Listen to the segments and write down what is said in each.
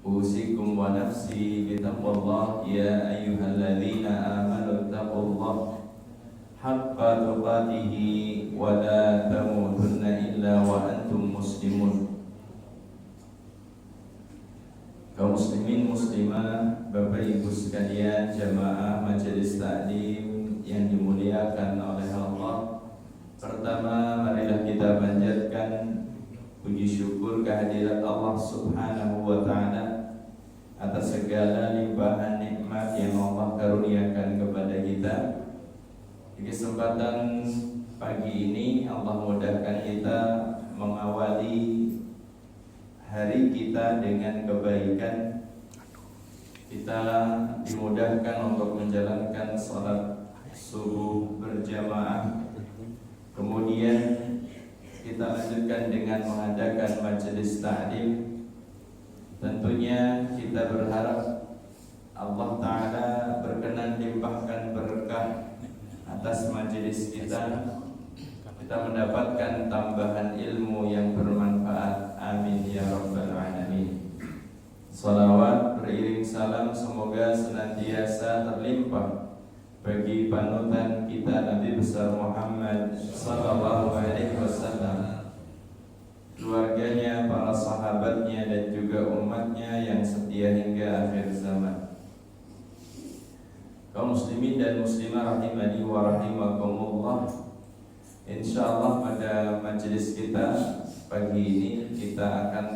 أوصيكم ونفسي بتقوى الله يا أيها الذين آمنوا اتقوا الله حق تقاته ولا تموتن إلا وأنتم مسلمون. Kaum muslimin muslimah, Bapak Ibu sekalian, jamaah majelis taklim yang dimuliakan oleh Allah. Pertama, marilah kita panjatkan puji syukur kehadirat Allah Subhanahu wa ta'ala atas segala limpahan nikmat yang Allah karuniakan kepada kita. Di kesempatan pagi ini Allah mudahkan kita mengawali hari kita dengan kebaikan. Kita dimudahkan untuk menjalankan salat subuh berjamaah. Kemudian kita lanjutkan dengan mengadakan majelis ta'lim. Tentunya kita berharap Allah Ta'ala berkenan limpahkan berkah atas majelis kita. Kita mendapatkan tambahan ilmu yang bermanfaat. Amin ya rabbal alamin. Salawat beriring salam semoga senantiasa terlimpah bagi panutan kita Nabi besar Muhammad sallallahu alaihi wasallam, keluarganya, para sahabatnya dan juga umatnya yang setia hingga akhir zaman. Kaum muslimin dan muslimah rahimani wa rahimakumullah. Insyaallah pada majelis kita pagi ini kita akan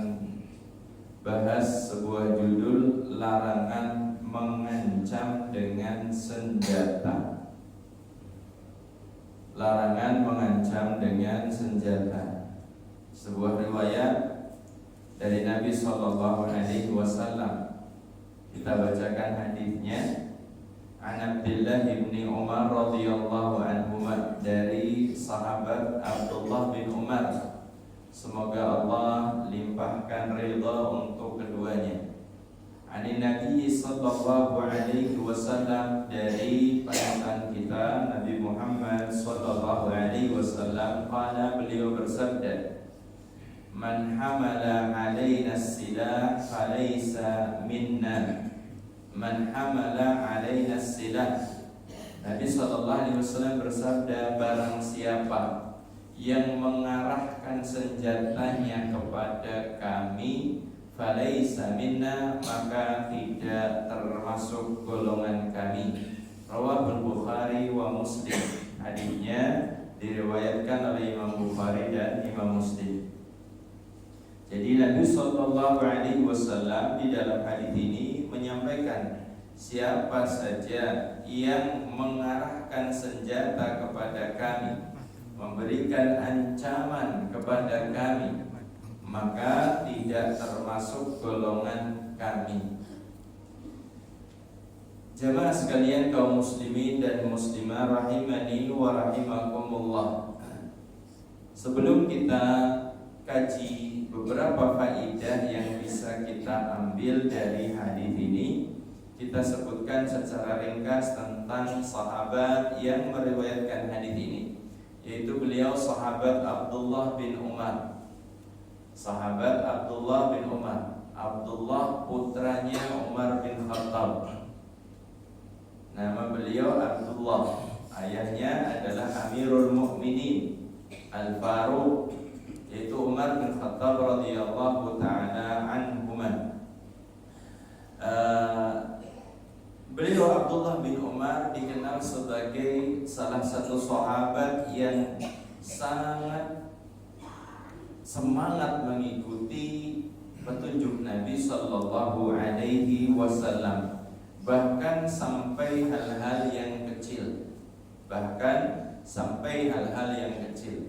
bahas sebuah judul, larangan mengancam dengan senjata. Larangan mengancam dengan senjata. Sebuah riwayat dari Nabi sallallahu alaihi wasallam. Kita bacakan hadisnya. An Abdullah bin Umar radhiyallahu anhuma, dari sahabat Abdullah bin Umar, semoga Allah limpahkan ridha untuk keduanya. Ani Nabi sallallahu alaihi wasallam, dari panutan kita Nabi Muhammad sallallahu alaihi wasallam, qala, beliau bersabda, man hamala alaina silah falaysa minna. Man hamala alaina silah. Nabi sallallahu alaihi wasallam bersabda, barang siapa yang mengarahkan senjatanya kepada kami, falaysa minna, maka tidak termasuk golongan kami. Rawahul Bukhari wa Muslim. Hadisnya diriwayatkan oleh Imam Bukhari dan Imam Muslim. Jadi Nabi sallallahu alaihi wasallam di dalam hadis ini menyampaikan, siapa saja yang mengarahkan senjata kepada kami, memberikan ancaman kepada kami, maka tidak termasuk golongan kami. Jamaah sekalian, kaum muslimin dan muslimah rahimani wa rahimakumullah. Sebelum kita kaji beberapa faedah yang bisa kita ambil dari hadis ini, kita sebutkan secara ringkas tentang sahabat yang meriwayatkan hadis ini, yaitu beliau sahabat Abdullah bin Umar. Sahabat Abdullah bin Umar. Abdullah putranya Umar bin Khattab. Nama beliau Abdullah. Ayahnya adalah Amirul Mukminin Al-Faruq, yaitu Umar bin Khattab radhiyallahu taala anhuma. Beliau Abdullah bin Umar dikenal sebagai salah satu sahabat yang sangat semangat mengikuti petunjuk Nabi sallallahu alaihi wasallam, bahkan sampai hal-hal yang kecil.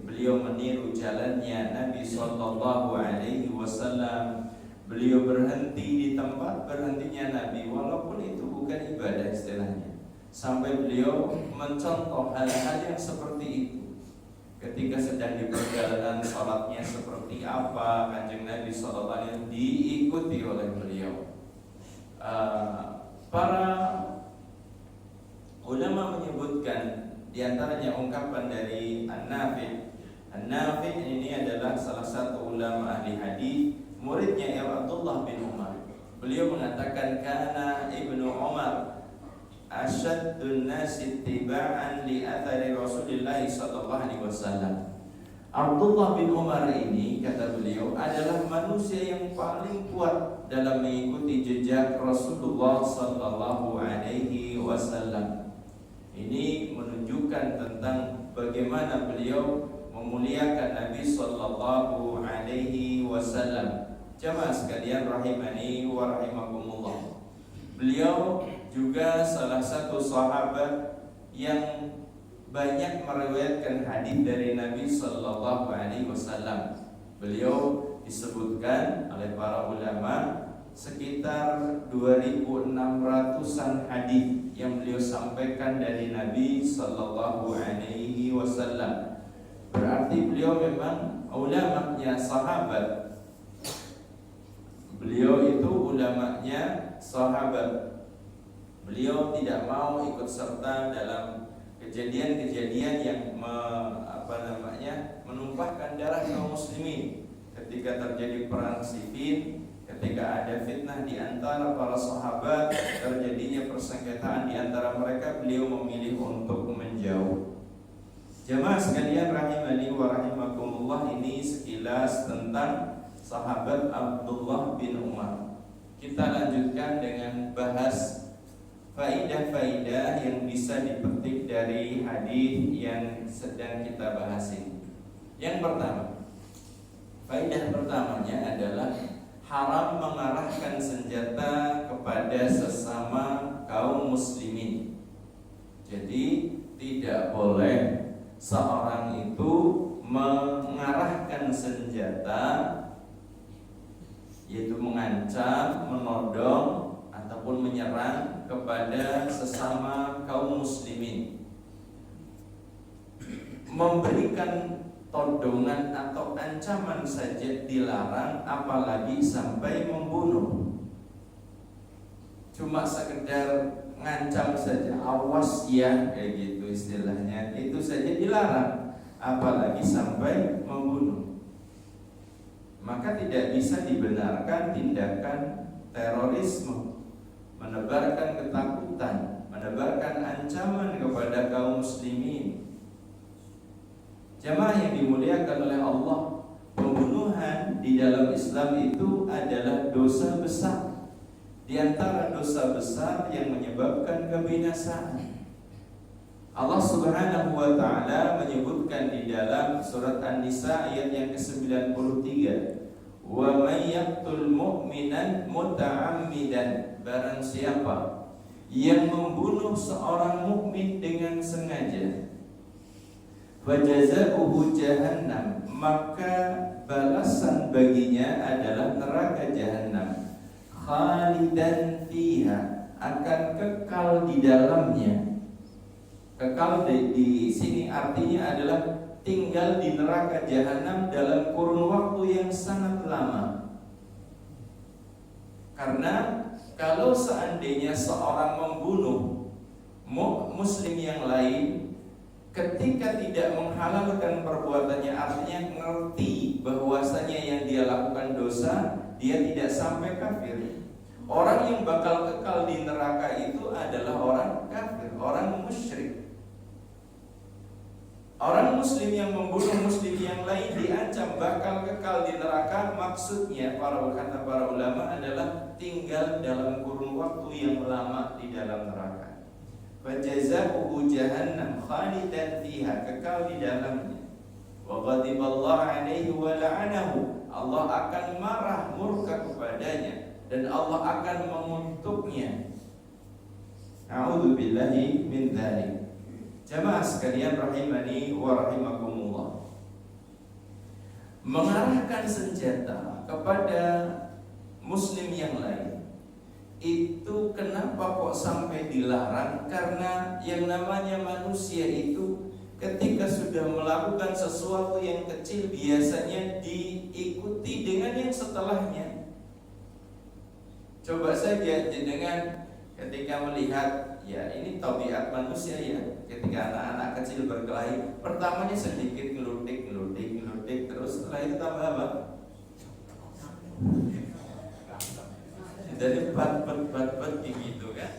Beliau meniru jalannya Nabi sallallahu alaihi wasallam. Beliau berhenti di tempat berhentinya Nabi, walaupun itu bukan ibadah istilahnya. Sampai beliau mencontoh hal-hal yang seperti itu. Ketika sedang di perjalanan, salatnya seperti apa Kanjeng Nabi sallallahu alaihi wasallam diikuti oleh beliau. Para ulama menyebutkan di antaranya ungkapan dari An-Nafi'. An-Nafi' ini adalah salah satu ulama ahli hadis, muridnya Abdullah bin Umar. Beliau mengatakan kana Ibnu Umar asyaddun nasi ittiba'an li athari Rasulillah sallallahu alaihi wasallam. Abdullah bin Umar ini, kata beliau, adalah manusia yang paling kuat dalam mengikuti jejak Rasulullah sallallahu alaihi wasallam. Ini menunjukkan tentang bagaimana beliau memuliakan Nabi sallallahu alaihi wasallam. Jamaah sekalian rahimani wa rahimakumullah. Beliau juga salah satu sahabat yang banyak meriwayatkan hadis dari Nabi sallallahu alaihi wasallam. Beliau disebutkan oleh para ulama sekitar 2.600-an hadis yang beliau sampaikan dari Nabi sallallahu alaihi wasallam. Berarti beliau memang ulamanya sahabat. Beliau itu ulamanya sahabat. Beliau tidak mau ikut serta dalam kejadian-kejadian yang menumpahkan darah kaum muslimin. Ketika terjadi perang Siffin, ketika ada fitnah di antara para sahabat, terjadinya persengketaan di antara mereka, beliau memilih untuk menjauh. Jemaah sekalian rahimani wa rahimakumullah, ini sekilas tentang sahabat Abdullah bin Umar. Kita lanjutkan dengan bahas faidah-faidah yang bisa dipetik dari hadis yang sedang kita bahas ini. Yang pertama, faidah pertamanya adalah haram mengarahkan senjata kepada sesama kaum muslimin. Jadi tidak boleh seorang itu mengarahkan senjata, yaitu mengancam, menodong ataupun menyerang kepada sesama kaum muslimin. Memberikan todongan atau ancaman saja dilarang, apalagi sampai membunuh. Cuma sekedar ngancam saja, awas ya, kayak gitu istilahnya, itu saja dilarang, apalagi sampai membunuh. Maka tidak bisa dibenarkan tindakan terorisme, menebarkan ketakutan, menebarkan ancaman kepada kaum muslimin. Jamaah yang dimuliakan oleh Allah, pembunuhan di dalam Islam itu adalah dosa besar, di antara dosa besar yang menyebabkan kebinasaan. Allah Subhanahu wa taala menyebutkan di dalam surat An-Nisa ayat yang ke-93, "Wa may yaqtul mu'minan muta'ammidan", barang siapa yang membunuh seorang mukmin dengan sengaja, "Fajazaohu jahannam", maka balasan baginya adalah neraka jahanam, "khalidan fiha", akan kekal di dalamnya. Kekal di sini artinya adalah tinggal di neraka jahanam dalam kurun waktu yang sangat lama. Karena kalau seandainya seorang membunuh muslim yang lain ketika tidak menghalalkan perbuatannya, artinya ngerti bahwasanya yang dia lakukan dosa, dia tidak sampai kafir. Orang yang bakal kekal di neraka itu adalah orang kafir, orang musyrik. Orang muslim yang membunuh muslim yang lain diancam bakal kekal di neraka. Maksudnya kata para ulama adalah tinggal dalam kurun waktu yang lama di dalam neraka. Fajazaohu jahannam khalidan fiha, kekal di dalamnya. Wa ghadiballahu alaihi wa la'anahu, Allah akan marah, murka kepadanya, dan Allah akan mengutuknya. A'udzubillahi min dzalik. Jamaah sekalian rahimani wa rahimakumullah, mengarahkan senjata kepada muslim yang lain itu kenapa kok sampai dilarang? Karena yang namanya manusia itu ketika sudah melakukan sesuatu yang kecil biasanya diikuti dengan yang setelahnya. Coba saja dengan ketika melihat, ya ini tabiat manusia ya, ketika anak-anak kecil berkelahi, pertamanya sedikit ngelutik, terus setelah itu tambah apa? dari bat gitu kan.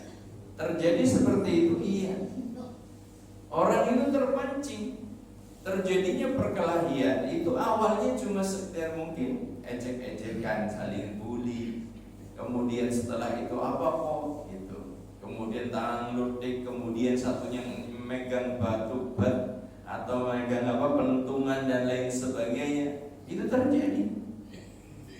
Terjadi seperti itu, iya. Orang itu terpancing. Terjadinya perkelahian itu awalnya cuma sekedar mungkin ejek-ejekan, saling bully. Kemudian setelah itu apa kok gitu. Kemudian tangan ludik, kemudian satunya megang batu bat atau megang pentungan dan lain sebagainya. Itu terjadi.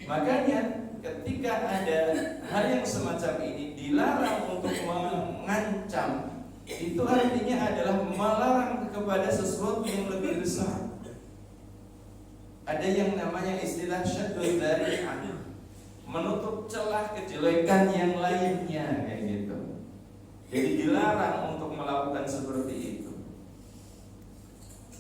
Makanya ketika ada hal yang semacam ini dilarang untuk mengancam, itu artinya adalah melarang kepada sesuatu yang lebih besar. Ada yang namanya istilah syaddud dzari'ah, menutup celah kejelekan yang lainnya, kayak gitu. Jadi dilarang untuk melakukan seperti itu.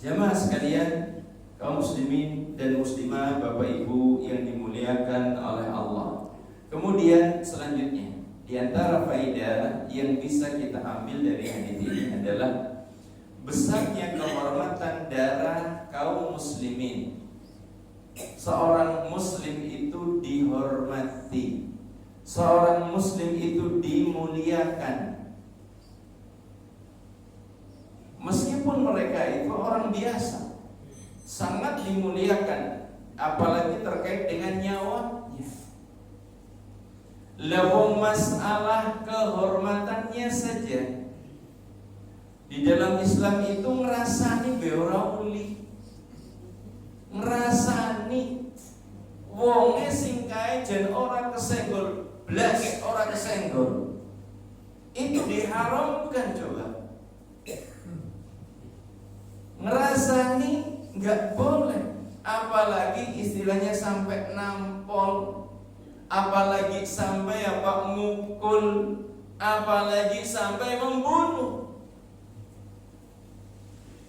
Jamaah sekalian, kaum muslimin dan muslimah, Bapak Ibu yang dimuliakan oleh Allah. Kemudian selanjutnya, di antara faedah yang bisa kita ambil dari hadis ini adalah besarnya kehormatan darah kaum muslimin. Seorang muslim itu dihormati, seorang muslim itu dimuliakan. Meskipun mereka itu orang biasa, sangat dimuliakan, apalagi terkait dengan nyawanya. Lawang masalah kehormatannya saja di dalam Islam itu ngerasani beora uli, ngerasani wonge sing kae jen ora kesenggol blas, ora kesenggol, itu diharamkan. Coba ngerasani nggak boleh, apalagi istilahnya sampai nampol, apalagi sampai mukul, apalagi sampai membunuh.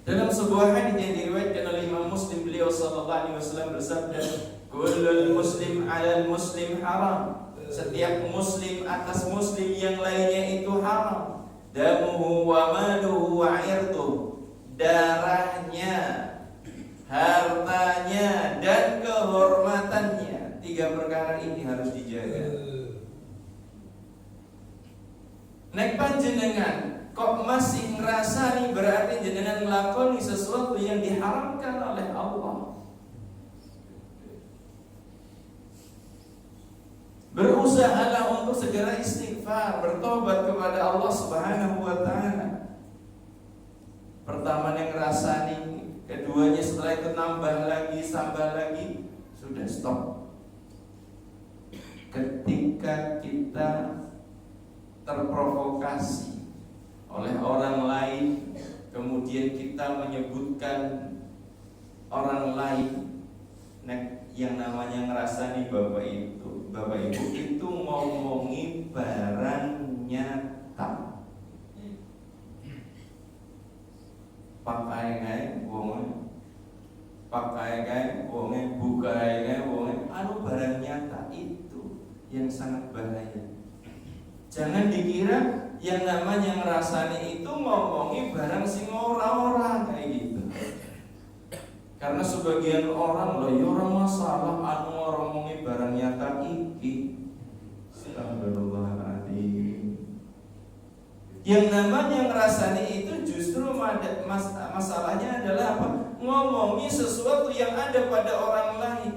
Dalam sebuah hadis yang diriwayatkan oleh Imam Muslim, beliau sallallahu alaihi wasallam bersabda, "Kullul muslim 'alal muslim haram." Setiap muslim atas muslim yang lainnya itu haram. Damuhu wa maluhu wa 'irduhu. Darahnya, hartanya, dan kehormatannya. 3 perkara ini harus dijaga. Nek panjenengan kok masih ngerasani, berarti jenengan ngelakoni sesuatu yang diharamkan oleh Allah. Berusahalah untuk segera istighfar, bertobat kepada Allah Subhanahu wa ta'ala. Pertama yang ngerasani, keduanya setelah itu tambah lagi, sudah stop. Ketika kita terprovokasi oleh orang lain, kemudian kita menyebutkan orang lain, yang namanya ngerasani Bapak Ibu itu ngomongi barang nyata. Pakai kae wonge, buka kae wonge, barang nyata. Itu yang sangat bahaya. Jangan dikira yang namanya ngerasani itu ngomongi barang sing ora-ora kayak gitu. Karena sebagian orang loh, ya orang masalah ngomongi barang nyata iki. Astagfirullahaladzim. Yang namanya ngerasani itu justru masalahnya adalah apa? Ngomongi sesuatu yang ada pada orang lain.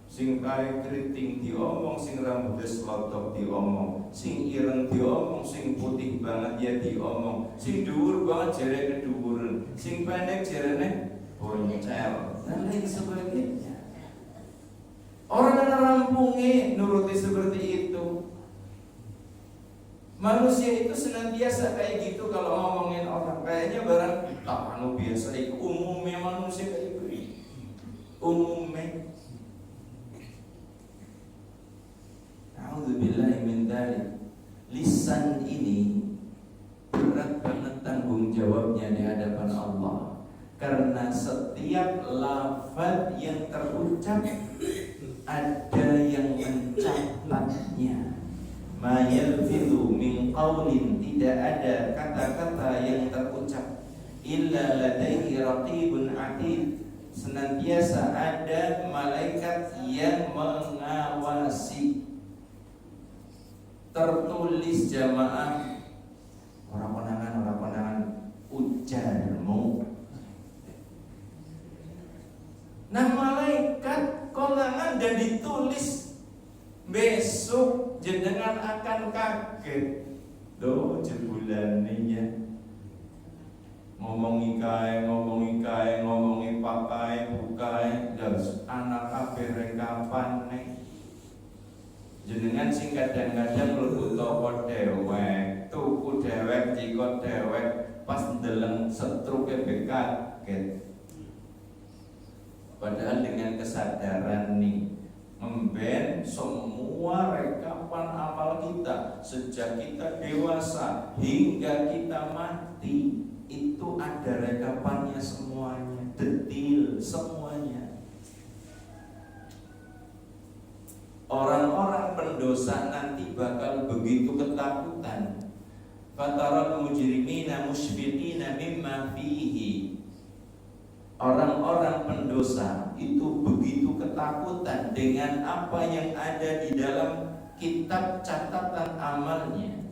Sing kae keriting diomong, sing rambutnya slotok diomong, sing ireng diomong, sing putih banget ya diomong, sing dhuwur banget jare kedhuwuran, sing pendek jarene boncel, dan lain sebagainya. Orang yang rampungi nuruti seperti itu. Manusia itu senantiasa kayak gitu kalau ngomongin orang. Kayaknya barang biasa itu umumnya manusia kayak gitu. Umumnya. A'udzubillahi min dzalik. Lisan ini berat banget tanggung jawabnya di hadapan Allah. Karena setiap lafaz yang terucap ada yang mencatatnya. Ma yalfidhu min qawlin, tidak ada kata-kata yang terucap illa ladaihi raqibun atid, senantiasa ada malaikat yang mengawasi. tertulis jamaah orang konangan ujarmu. Nah malaikat konangan dan ditulis besok jenengan akan kaget. Do jebulaninya ngomongi kae, ngomongi pakai, bukai, terus anak kabeh rekapan nih. Jenengan sing kadang-kadang mlebu toko dewek, tuku dewek, cikot dewek, pas ndeleng setruke kaget. Padahal dengan kesadaran nih, memben semua rekapan amal kita sejak kita dewasa hingga kita mati itu ada rekapannya semuanya, detil semuanya. Orang-orang pendosa nanti bakal begitu ketakutan. Fataral mujrimina musyfiqina mimma fihi. Orang-orang pendosa itu begitu ketakutan dengan apa yang ada di dalam kitab catatan amalnya.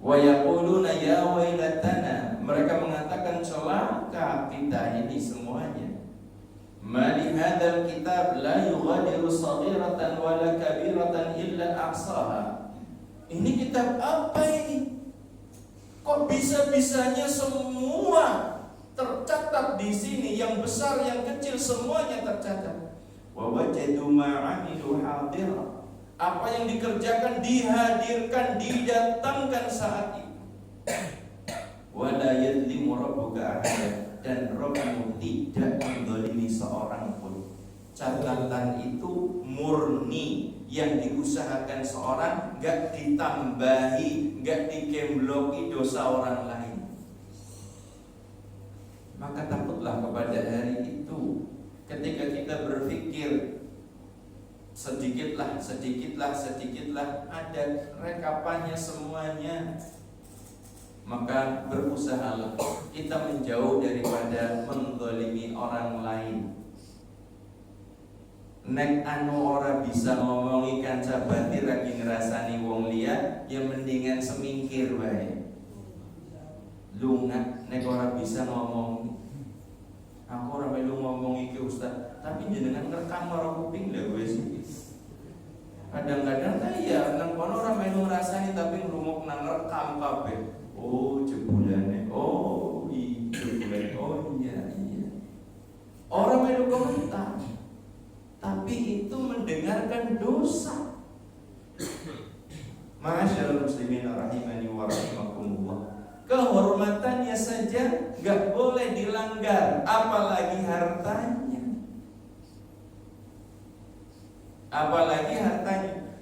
Wa yaquluna ya wailatana, mereka mengatakan celaka kita ini semuanya. Ma li hadzal kitab la yughadiru shaghiratan wala kabiratan illa ahsaha. Ini kitab apa ini? Kok bisa-bisanya semua tercatat di sini, yang besar yang kecil semuanya tercatat. Wa wajadu ma 'amilu hadira. Apa yang dikerjakan dihadirkan, didatangkan saat itu. Wa la yadlimu rabbuka ahada, dan Rabbmu tidak menzalimi seorang pun. Catatan itu murni, yang diusahakan seorang enggak ditambahi, enggak dikembloki dosa orang lain. Maka takutlah kepada hari itu. Ketika kita berpikir sedikitlah ada rekapannya semuanya, maka berusahalah kita menjauh daripada menzalimi orang lain. Nek anu ora bisa ngomongi kanca batir lagi ngerasani wong liya, ya mendingan semingkir wae. Lungat nek ora bisa ngomong. Aku ora melu ngomong iki Ustaz, tapi jenengan ngerekam karo kuping lho wis. Kadang-kadang ta ya nang kono ora melu ngrasani tapi ngrungok nang rekam kabeh. Oh jebulane. Oh iya jebulane. Oh iya. Orang melu komentar, tapi itu mendengarkan dosa. Ma'asyiral muslimin rahimani wa rahimakumullah. Kehormatannya saja gak boleh dilanggar, apalagi hartanya.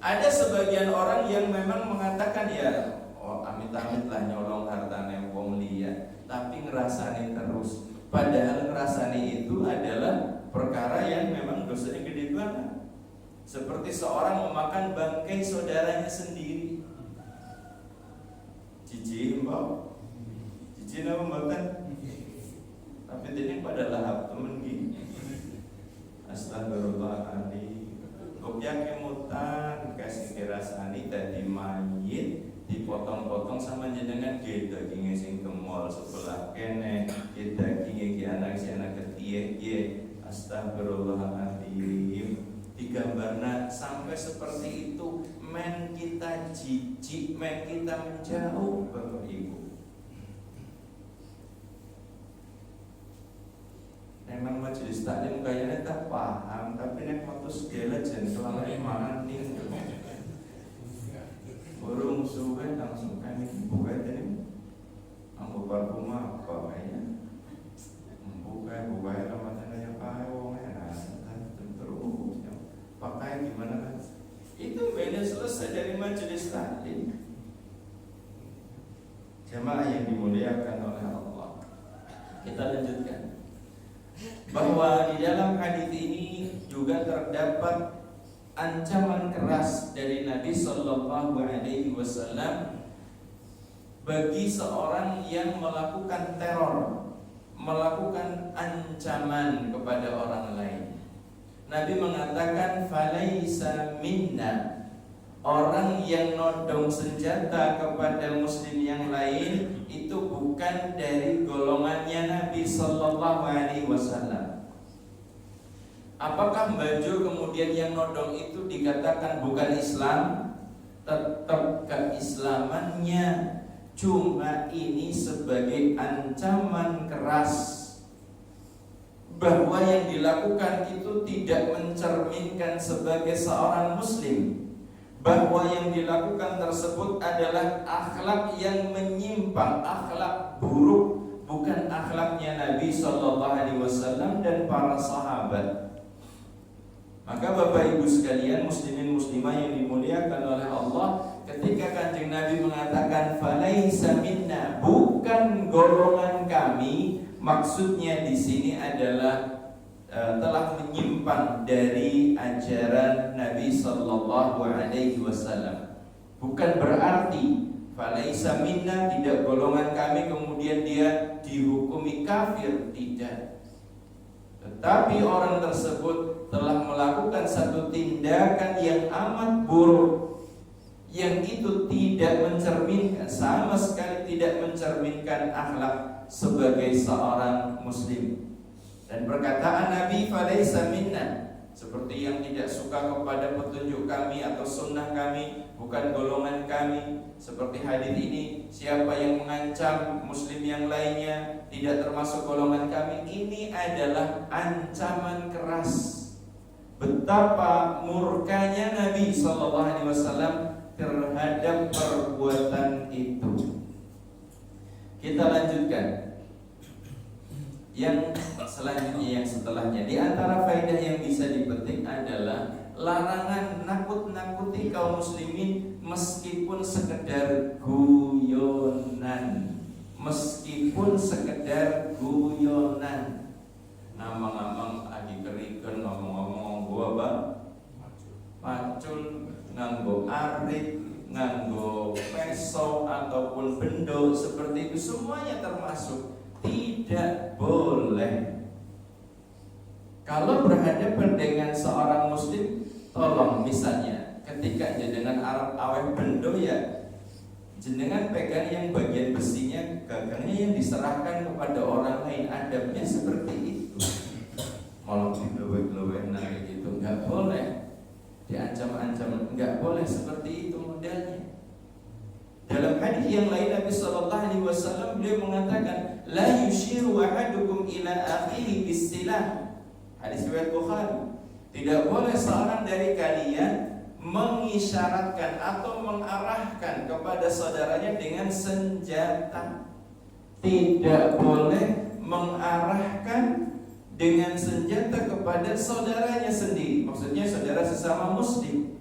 Ada sebagian orang yang memang mengatakan ya, oh amit-amit lah nyolong hartanya wong liya, tapi ngerasani terus. Padahal ngerasani itu adalah perkara yang memang dosanya gede banget. Seperti seorang memakan bangkai saudaranya sendiri. Cici mbak, cici nama mboten. Tapi ini pada lahap temen gini. Astagfirullahaladzim. Kopya kemutan kasih kerasani tadi mayit dipotong-potong sama jenengan gitu dagingnya sing ke mall sebelah kene gitu dagingnya ki anak si anak ketiye ye. Astagfirullahaladzim. Digambarna sampai seperti itu, men kita jijik, men kita menjauh Bapak Ibu. Memang majelis taklim kayaknya tak paham, tapi nek waktu segala jen selama iman nih. Burung suwe langsung kan buka ini, anggo parfum apa kayaknya, buka lama tanya pakai wongnya, terus pakai gimana kan? Itu beda selesai dari majelis taklim. Jamaah yang dimuliakan oleh Allah. Kita lanjutkan. Bahwa di dalam hadis ini juga terdapat ancaman keras dari Nabi Shallallahu Alaihi Wasallam bagi seorang yang melakukan teror, melakukan ancaman kepada orang lain. Nabi mengatakan falaisa minna orang yang nodong senjata kepada muslim yang lain itu bukan dari golongannya Nabi Sallallahu Alaihi Wasallam. Apakah baju kemudian yang nodong itu dikatakan bukan Islam? Tetap keislamannya, cuma ini sebagai ancaman keras bahwa yang dilakukan itu tidak mencerminkan sebagai seorang muslim, bahwa yang dilakukan tersebut adalah akhlak yang menyimpang, akhlak buruk, bukan akhlaknya Nabi Sallallahu Alaihi Wasallam dan para sahabat. Maka Bapak Ibu sekalian, muslimin muslimah yang dimuliakan oleh Allah, ketika Kanjeng Nabi mengatakan falaisa minna, bukan golongan kami, maksudnya di sini adalah telah menyimpang dari ajaran Nabi Sallallahu Alaihi Wasallam. Bukan berarti falaisa minna, tidak golongan kami, kemudian dia dihukumi kafir, tidak. Tetapi orang tersebut telah melakukan satu tindakan yang amat buruk, yang itu tidak mencerminkan, sama sekali tidak mencerminkan akhlak sebagai seorang muslim. Dan perkataan Nabi falaisa minna, seperti yang tidak suka kepada petunjuk kami atau sunnah kami, bukan golongan kami. Seperti hadis ini, siapa yang mengancam muslim yang lainnya tidak termasuk golongan kami. Ini adalah ancaman keras. Betapa murkanya Nabi SAW terhadap perbuatan itu. Kita lanjutkan yang selanjutnya, yang setelahnya. Di antara faedah yang bisa dipetik adalah larangan nakut-nakuti kaum muslimin meskipun sekedar guyonan. Meskipun sekedar guyonan. Ngomong-ngomong lagi keriken, ngomong-ngomong gua bang macul, nganggo arit, nganggo peso ataupun bendo, seperti itu semuanya termasuk. Tidak boleh. Kalau berhadapan dengan seorang muslim, tolong misalnya ketika jenengan Arab awet bendo, ya jenengan pegang yang bagian besinya, gagangnya yang diserahkan kepada orang lain. Adabnya seperti itu. Malah digelowek-gelowek kayak gitu, nggak boleh. Diancam-ancam, nggak boleh seperti itu modelnya. Dalam hadis yang lain Nabi Sallallahu Alaihi Wasallam beliau mengatakan, la yushiru ahadukum ila akhihi bisilah. Hadis riwayat Bukhari. Tidak boleh seorang dari kalian mengisyaratkan atau mengarahkan kepada saudaranya dengan senjata. Tidak boleh mengarahkan dengan senjata kepada saudaranya sendiri. Maksudnya saudara sesama muslim.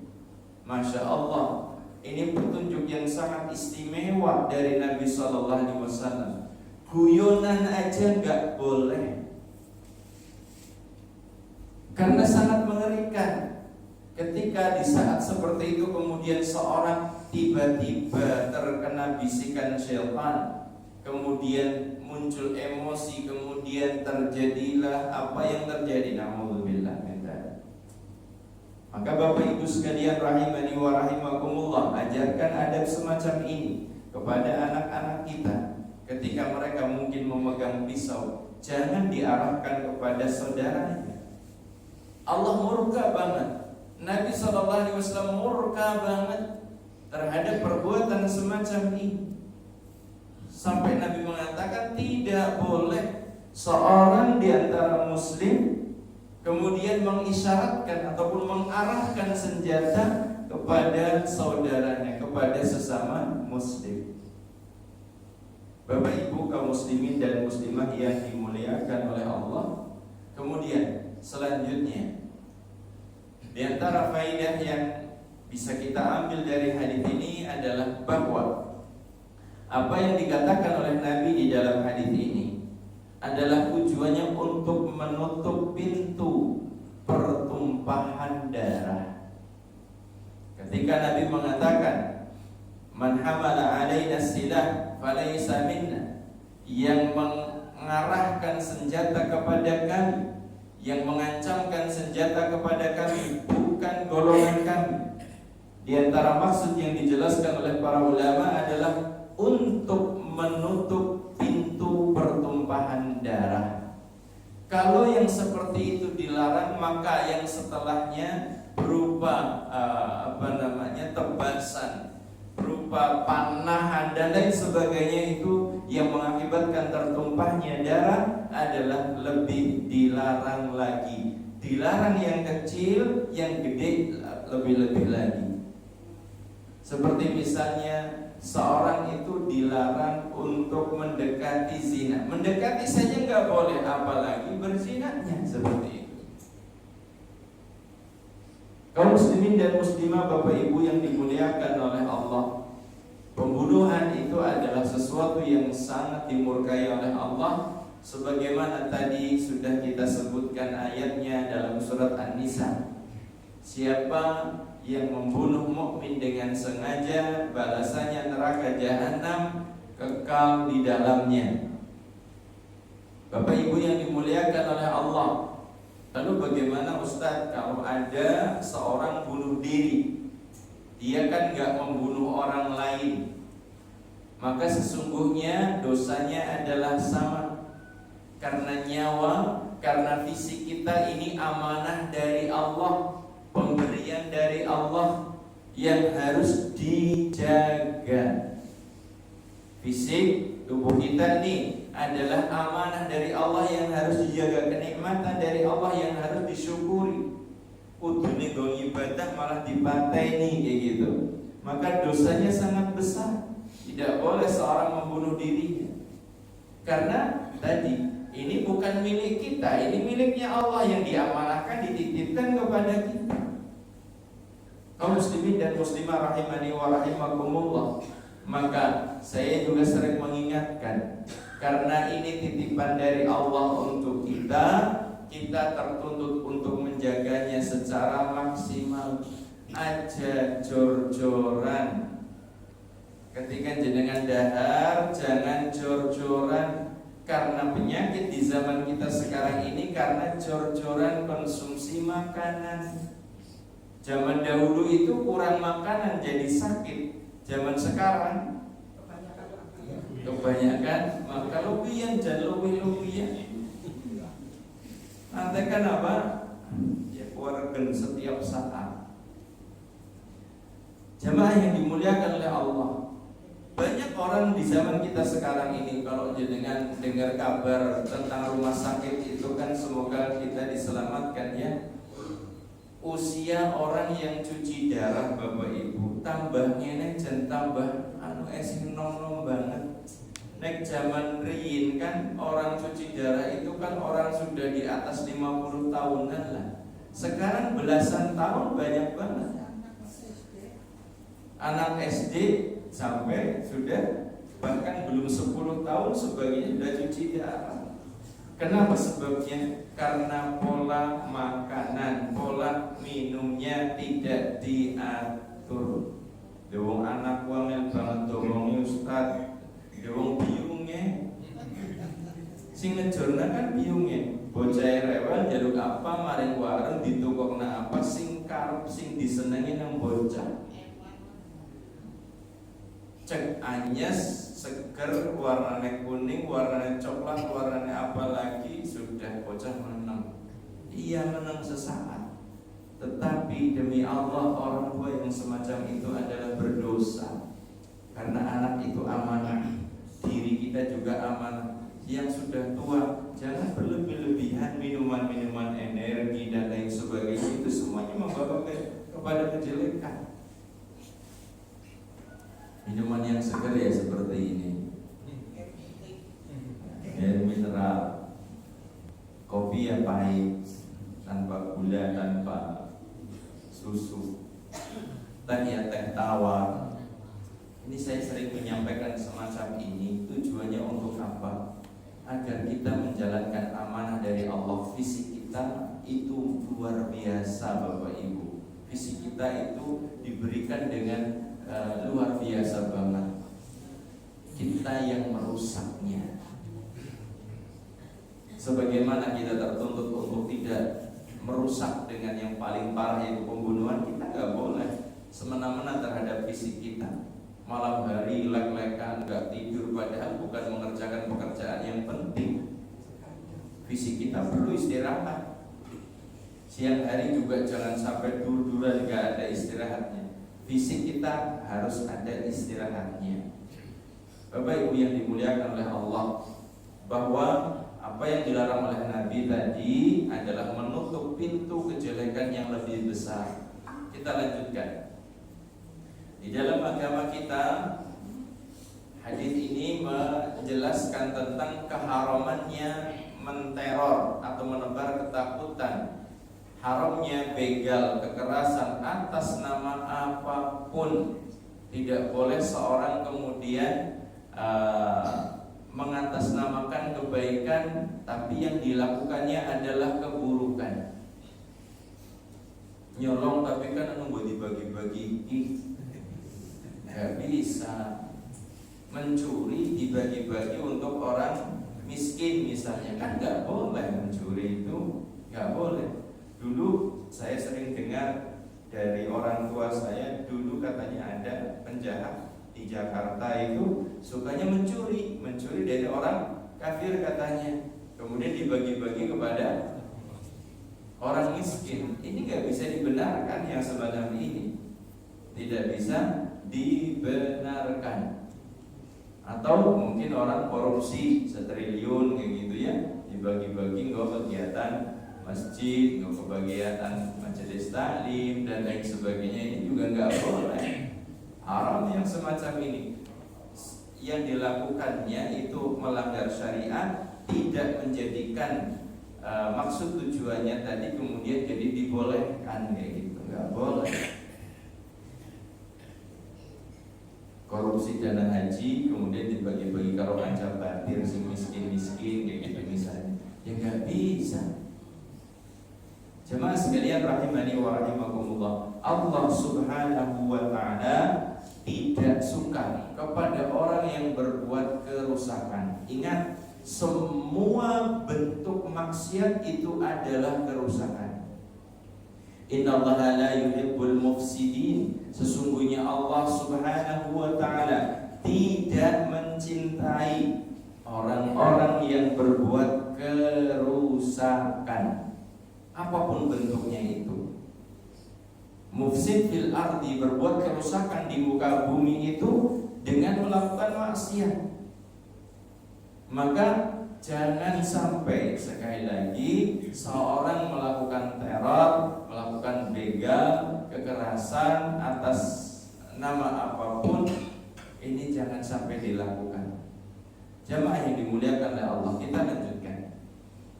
Masya Allah, ini petunjuk yang sangat istimewa dari Nabi Sallallahu Alaihi Wasallam. Guyonan aja nggak boleh, karena sangat mengerikan ketika di saat seperti itu kemudian seorang tiba-tiba terkena bisikan syaitan, kemudian muncul emosi, kemudian terjadilah apa yang terjadi. Na'udzubillah min dzalik. Maka Bapak Ibu sekalian rahimani wa rahimakumullah, ajarkan adab semacam ini kepada anak-anak kita. Ketika mereka mungkin memegang pisau, jangan diarahkan kepada saudaranya. Allah murka banget, Nabi SAW murka banget terhadap perbuatan semacam ini. Sampai Nabi mengatakan tidak boleh seorang di antara muslim kemudian mengisyaratkan ataupun mengarahkan senjata kepada saudaranya, kepada sesama muslim. Bapak Ibu kaum muslimin dan muslimah yang dimuliakan oleh Allah. Kemudian selanjutnya, di antara faedah yang bisa kita ambil dari hadis ini adalah bahwa apa yang dikatakan oleh Nabi di dalam hadis ini adalah tujuannya untuk menutup pintu pertumpahan darah. Ketika Nabi mengatakan, man hamala alaina silah falaysa minna, yang mengarahkan senjata kepada kami, yang mengancamkan senjata kepada kami, bukan golongan kami. Di antara maksud yang dijelaskan oleh para ulama adalah untuk menutup pintu pertumpahan darah. Kalau yang seperti itu dilarang, maka yang setelahnya berupa tebasan, berupa panahan dan lain sebagainya, itu yang mengakibatkan tertumpahnya darah adalah lebih dilarang lagi. Dilarang yang kecil, yang gede lebih-lebih lagi. Seperti misalnya seorang itu dilarang untuk mendekati zina. Mendekati saja nggak boleh, apalagi berzinanya, seperti itu. Kaum muslimin dan muslimah, Bapak Ibu yang dimuliakan oleh Allah, pembunuhan itu adalah sesuatu yang sangat dimurkai oleh Allah, sebagaimana tadi sudah kita sebutkan ayatnya dalam surat An-Nisa. Siapa yang membunuh mukmin dengan sengaja, balasannya neraka jahanam, kekal di dalamnya. Bapak Ibu yang dimuliakan oleh Allah, lalu bagaimana Ustadz kalau ada seorang bunuh diri? Dia kan gak membunuh orang lain, maka sesungguhnya dosanya adalah sama. Karena nyawa, karena fisik kita ini amanah dari Allah, pemberian dari Allah yang harus dijaga. Fisik tubuh kita ini adalah amanah dari Allah yang harus dijaga, kenikmatan dari Allah yang harus disyukuri. Udune go ibadah malah dipateni kayak gitu, maka dosanya sangat besar. Tidak boleh seorang membunuh dirinya, karena tadi ini bukan milik kita, ini miliknya Allah yang diamanahkan, dititipkan kepada kita. Kaum muslimin dan muslimah rahimani wa rahimakumullah, maka saya juga sering mengingatkan, karena ini titipan dari Allah untuk kita, kita tertuntut untuk menjaganya secara maksimal. Aja jor-joran. Ketika jenengan dahar, jangan jor-joran. Karena penyakit di zaman kita sekarang ini karena jor-joran konsumsi makanan. Zaman dahulu itu kurang makanan jadi sakit. Zaman sekarang kebanyakan maka lupian dan lupian. Nanti kan apa? Ya keluarkan setiap saat. Jamaah yang dimuliakan oleh Allah, banyak orang di zaman kita sekarang ini, kalau jenengan dengar kabar tentang rumah sakit itu kan semoga kita diselamatkan ya. Usia orang yang cuci darah Bapak Ibu tambahnya nih jan tambah nom banget. Nek zaman riyin kan orang cuci darah itu kan orang sudah di atas 50 tahunan lah. Sekarang belasan tahun banyak banget. Anak SD sampai sudah bahkan belum 10 tahun sebagian sudah cuci darah. Kenapa sebabnya? Karena pola makanan, pola minumnya tidak diatur. Dewong anak wangel banget dorongnya Ustaz, dewong biungnya. Sing ngejorna kan biungnya. Bocah rewel jaluk apa maring warung ditukokna apa sing karep sing disenengi nang bocah. Cek anyes, seger, warnanya kuning, warnanya coklat, warnanya apa lagi, sudah bocah menang. Ia menang sesaat. Tetapi demi Allah, orang tua yang semacam itu adalah berdosa. Karena anak itu amanah, diri kita juga amanah. Yang sudah tua, jangan berlebih-lebihan minuman-minuman energi dan lain sebagainya. Itu semuanya membawa kepada kejelekan. Minuman yang segar ya seperti ini, air mineral, kopi yang pahit, tanpa gula, tanpa susu, teh ya teh tawar. Ini saya sering menyampaikan semacam ini. Tujuannya untuk apa? Agar kita menjalankan amanah dari Allah. Fisik kita itu luar biasa Bapak Ibu. Fisik kita itu diberikan dengan luar biasa banget. Kita yang merusaknya. Sebagaimana kita tertuntut untuk tidak merusak dengan yang paling parah yaitu pembunuhan, kita nggak boleh. semena-mena terhadap fisik kita. Malam hari lek-lekan, nggak tidur, padahal bukan mengerjakan pekerjaan yang penting. Fisik kita perlu istirahat. Siang hari juga jangan sampai dur-duran nggak ada istirahatnya. Fisik kita harus ada istirahatnya. Bapak Ibu yang dimuliakan oleh Allah, bahwa apa yang dilarang oleh Nabi tadi adalah menutup pintu kejelekan yang lebih besar. Kita lanjutkan. Di dalam agama kita, hadis ini menjelaskan tentang keharamannya menteror atau menebar ketakutan, haramnya begal, kekerasan atas nama apapun. Tidak boleh seorang kemudian mengatasnamakan kebaikan, tapi yang dilakukannya adalah keburukan. Nyolong tapi kan nunggu dibagi-bagi, nggak bisa. Mencuri dibagi-bagi untuk orang miskin misalnya, kan nggak boleh. Mencuri itu nggak boleh. Dulu saya sering dengar dari orang tua saya, dulu katanya ada penjahat di Jakarta itu sukanya mencuri dari orang kafir katanya, kemudian dibagi-bagi kepada orang miskin. Ini nggak bisa dibenarkan, yang semacam ini tidak bisa dibenarkan. Atau mungkin orang korupsi 1 triliun kayak gitu ya, dibagi-bagi nggak kegiatan masjid, nggak kegiatan majelis taklim dan lain sebagainya. Ini juga nggak boleh. Haram yang semacam ini. Yang dilakukannya itu melanggar syariat, tidak menjadikan maksud tujuannya tadi kemudian jadi dibolehkan kayak gitu, nggak boleh. Korupsi dana haji kemudian dibagi-bagi karo kanca batir si miskin-miskin kayak gitu misalnya, ya nggak bisa. Jemaah sekalian rahimani wa rahimakumullah, Allah Subhanahu wa ta'ala tidak suka kepada orang yang berbuat kerusakan. Ingat, semua bentuk maksiat itu adalah kerusakan. Innallaha la yuhibbul mufsidin. Sesungguhnya Allah Subhanahu wa ta'ala tidak mencintai orang-orang yang berbuat kerusakan, apapun bentuknya itu. Mufsid fil ardi, berbuat kerusakan di muka bumi itu dengan melakukan maksiat. Maka jangan sampai sekali lagi seorang melakukan teror, melakukan begal, kekerasan atas nama apapun, ini jangan sampai dilakukan. Jamaah yang dimuliakan oleh Allah, kita lanjutkan.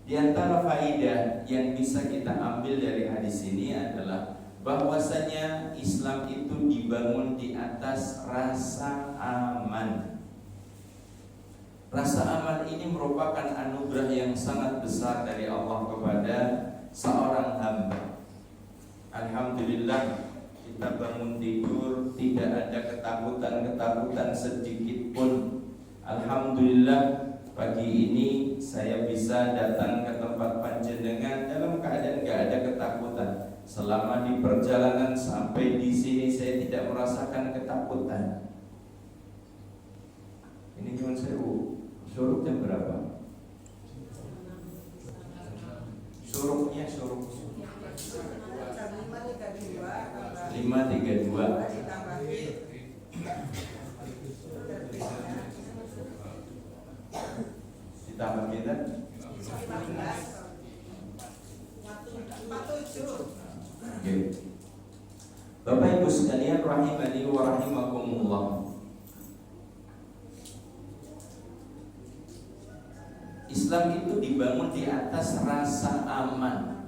Di antara faedah yang bisa kita ambil dari hadis ini adalah bahwasanya Islam itu dibangun di atas rasa aman. Rasa aman ini merupakan anugerah yang sangat besar dari Allah kepada seorang hamba. Alhamdulillah, kita bangun tidur tidak ada ketakutan sedikit pun. Alhamdulillah, pagi ini saya bisa datang ke tempat panjenengan dalam keadaan gak ada ketakutan. Selama di perjalanan sampai di sini saya tidak merasakan ketakutan. Ini cuma seru. Syuruk jam berapa? Syuruknya syuruk 5.32. Ditambah kita 47. Okay. Bapak Ibu sekalian rahimani wa rahimakumullah, Islam itu dibangun di atas rasa aman.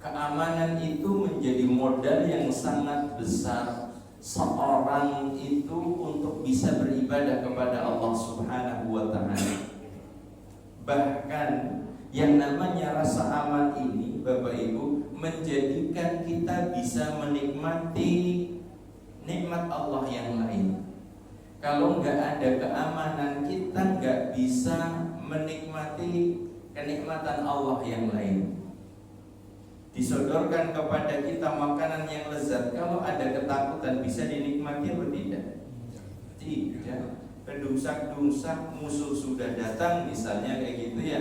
Keamanan itu menjadi modal yang sangat besar seorang itu untuk bisa beribadah kepada Allah Subhanahu wa ta'ala. Bahkan yang namanya rasa aman ini, Bapak Ibu, menjadikan kita bisa menikmati nikmat Allah yang lain. Kalau nggak ada keamanan, kita nggak bisa menikmati kenikmatan Allah yang lain. Disodorkan kepada kita makanan yang lezat, kalau ada ketakutan bisa dinikmati atau tidak? Tidak. Kedungsak-dungsak musuh sudah datang misalnya kayak gitu ya.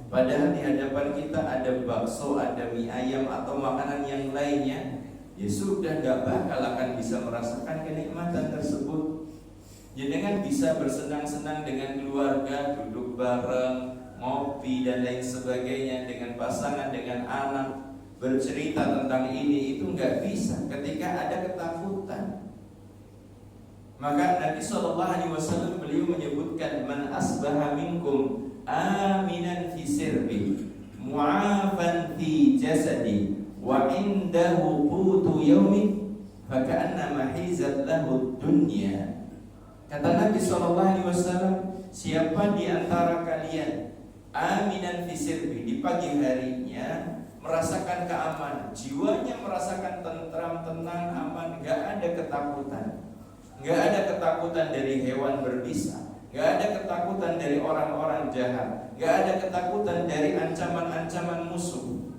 Padahal di hadapan kita ada bakso, ada mie ayam atau makanan yang lainnya, ya sudah gak bakal akan bisa merasakan kenikmatan tersebut. Jenengan bisa bersenang-senang dengan keluarga, duduk bareng, ngopi dan lain sebagainya, dengan pasangan, dengan anak, bercerita tentang ini itu nggak bisa ketika ada ketakutan. Maka Nabi SAW beliau menyebutkan, man asbaha minkum aminan fi sirbi mu'afan fi jasadi wa indahu qutu yaumi faka'annama hizat lahu dunya. Kata Nabi SAW, siapa di antara kalian aminan fi sirbi, di pagi harinya merasakan keamanan, jiwanya merasakan tentram, tenang, aman, gak ada ketakutan. Gak ada ketakutan dari hewan berbisa, gak ada ketakutan dari orang-orang jahat, gak ada ketakutan dari ancaman-ancaman musuh.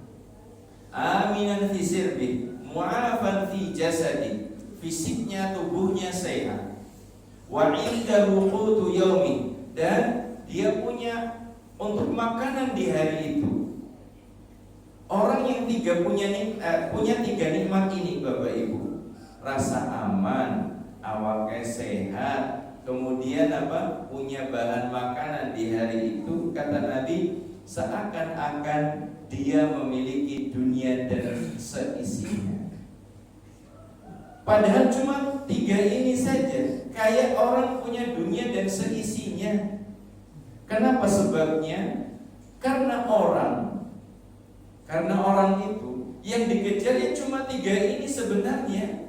Aminan fi sirbi mu'afan fi jasadi, fisiknya, tubuhnya sehat. Wa indahu qutu yaumi, dan dia punya untuk makanan di hari itu. Orang yang punya tiga nikmat ini Bapak Ibu, rasa aman, awalnya sehat, kemudian punya bahan makanan di hari itu, kata Nabi, seakan-akan dia memiliki dunia dan seisinya. Padahal cuma tiga ini saja, kayak orang punya dunia dan seisinya. Kenapa sebabnya? Karena orang itu yang dikejarnya cuma tiga ini sebenarnya.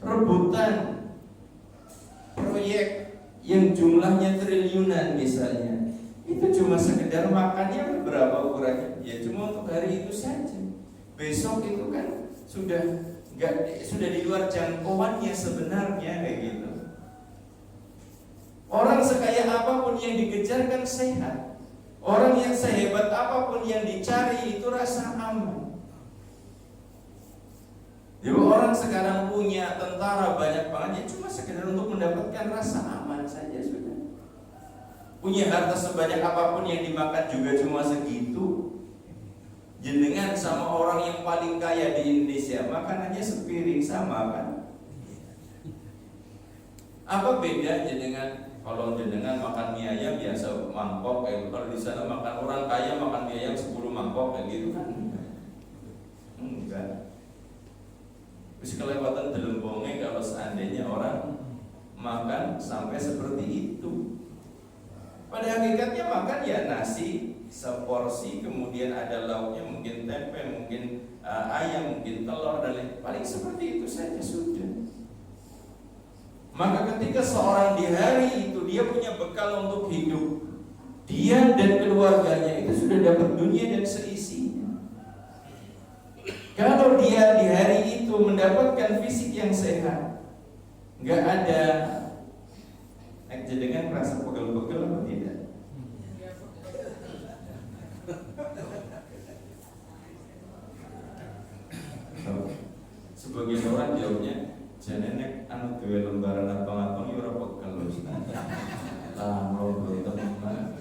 Rebutan proyek yang jumlahnya triliunan misalnya, itu cuma sekedar makannya berapa ukurannya? Ya cuma untuk hari itu saja. Besok itu kan sudah di luar jangkauannya sebenarnya kayak gitu. Orang sekaya apapun yang dikejar kan sehat. Orang yang sehebat apapun yang dicari itu rasa aman. Jadi orang sekarang punya tentara banyak banget, ya cuma sekedar untuk mendapatkan rasa aman saja sudah. Punya harta sebanyak apapun yang dimakan juga cuma segitu. Jenengan sama orang yang paling kaya di Indonesia makanannya sepiring sama kan? Apa beda jenengan? Kalau jenengan makan mie ayam biasa mangkok kayak gitu. Kalau di sana makan orang kaya makan mie ayam 10 mangkok kayak gitu kan? Enggak. Terus kelewatan delembonge kalau seandainya orang makan sampai seperti itu. Pada hakikatnya makan ya nasi seporsi, kemudian ada lauknya, mungkin tempe, mungkin ayam, mungkin telur dan lain. Paling seperti itu saja sudah. Maka ketika seorang di hari itu dia punya bekal untuk hidup, dia dan keluarganya itu sudah dapat dunia dan seisinya. Kalau dia di hari itu mendapatkan fisik yang sehat, nggak ada jenengan merasa pegel-pegel atau tidak? Sebagian orang jawabnya, jenenek anu duwe lembaran abang-abang ya ora pegel Ustaz. Lah ngono to teman.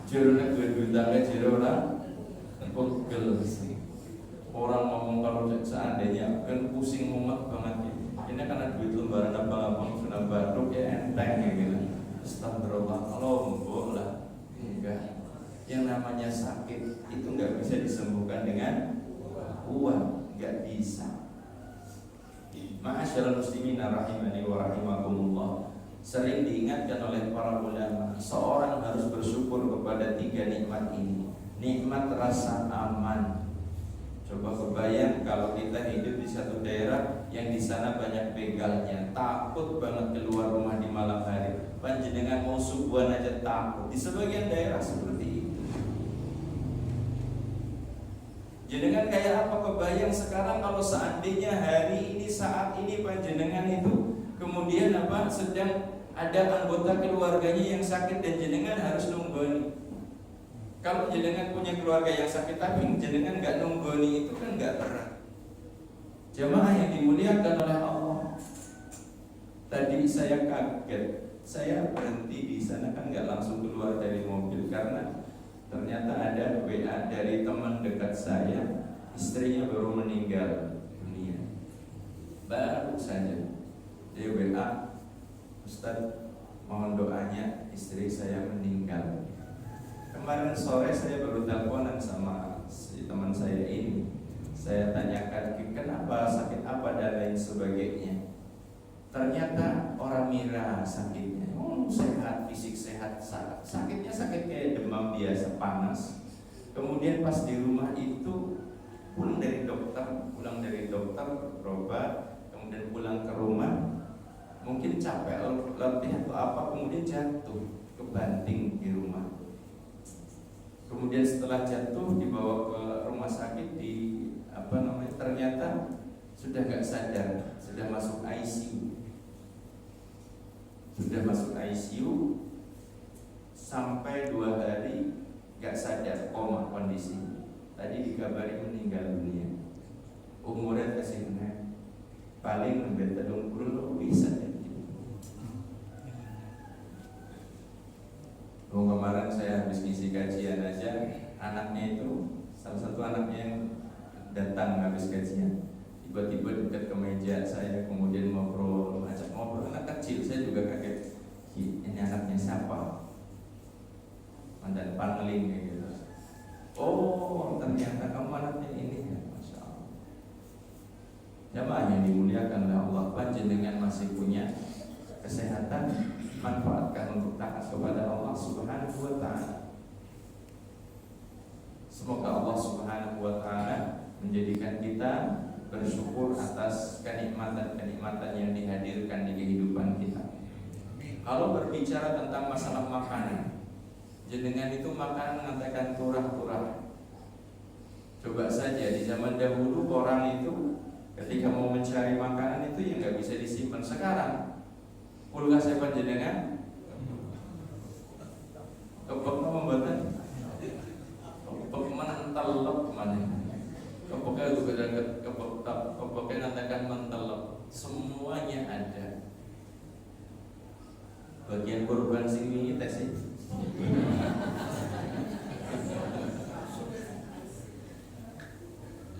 Jero nek duwe duit akeh jero ora pegel sih. Orang ngomong kalau seandainya kan pusing mumet banget ya. Ini karena duit lembaran abang-abang sudah batuk ya enteng ya gitu. Astagfirullah, lombok lah. Enggak. Yang namanya sakit itu enggak bisa disembuhkan dengan uang, enggak bisa. Ma'asyiral muslimin rahimani wa rahimakumullah. Sering diingatkan oleh para ulama, seorang harus bersyukur kepada tiga nikmat ini. Nikmat rasa aman. Coba kebayang kalau kita hidup di satu daerah yang di sana banyak begalnya, takut banget keluar rumah di malam hari. Panjenengan mau subuhan aja takut. Di sebagian daerah seperti itu. Jenengan kayak apa kebayang sekarang kalau seandainya hari ini saat ini panjenengan itu kemudian sedang ada anggota keluarganya yang sakit dan jenengan harus nungguin. Kalau jenengan punya keluarga yang sakit tapi jenengan nggak nunggoni itu kan nggak berat. Jamaah yang dimuliakan oleh Allah. Tadi saya kaget, saya berhenti di sana kan nggak langsung keluar dari mobil karena ternyata ada WA dari teman dekat saya, istrinya baru meninggal dunia. Baru saja dia WA, Ustaz mohon doanya istri saya meninggal. Kemarin sore saya baru teleponan sama si teman saya ini. Saya tanyakan kenapa, sakit apa dan lain sebagainya. Ternyata orang Mira sakitnya, sehat, fisik sehat, sakitnya sakit kayak demam biasa, panas. Kemudian pas di rumah itu pulang dari dokter, berobat, kemudian pulang ke rumah, mungkin capek, letih atau apa, kemudian jatuh, kebanting di rumah. Kemudian setelah jatuh dibawa ke rumah sakit ternyata sudah nggak sadar, sudah masuk ICU sampai 2 hari nggak sadar, koma kondisi. Tadi dikabari meninggal dunia. Umurnya kesini paling lebih 30 bisa. Kemarin saya habis ngisi kajian aja, anaknya itu salah satu anaknya yang datang habis kajian, tiba-tiba dekat ke meja saya, kemudian ajak ngobrol, anak kecil. Saya juga kaget, ini anaknya siapa? Mandan Pangling kayak gitu. Oh ternyata kamu anaknya ini ya, Masya Allah. Jamaah yang dimuliakan oleh Allah, panjenengan masih punya kesehatan, manfaatkan untuk taat kepada Allah Subhanahu wa Ta'ala. Semoga Allah Subhanahu wa Ta'ala menjadikan kita bersyukur atas kenikmatan-kenikmatan yang dihadirkan di kehidupan kita. Kalau berbicara tentang masalah makanan, jenengan itu makan mengatakan turah-turah. Coba saja di zaman dahulu orang itu ketika mau mencari makanan itu yang nggak bisa disimpan. Sekarang kulkas saya panjenengan kepek membuatan kepek mentelep mana kepeknya juga ada kepeknya nantikan mentelep, semuanya ada. Bagian korban sini tes sih.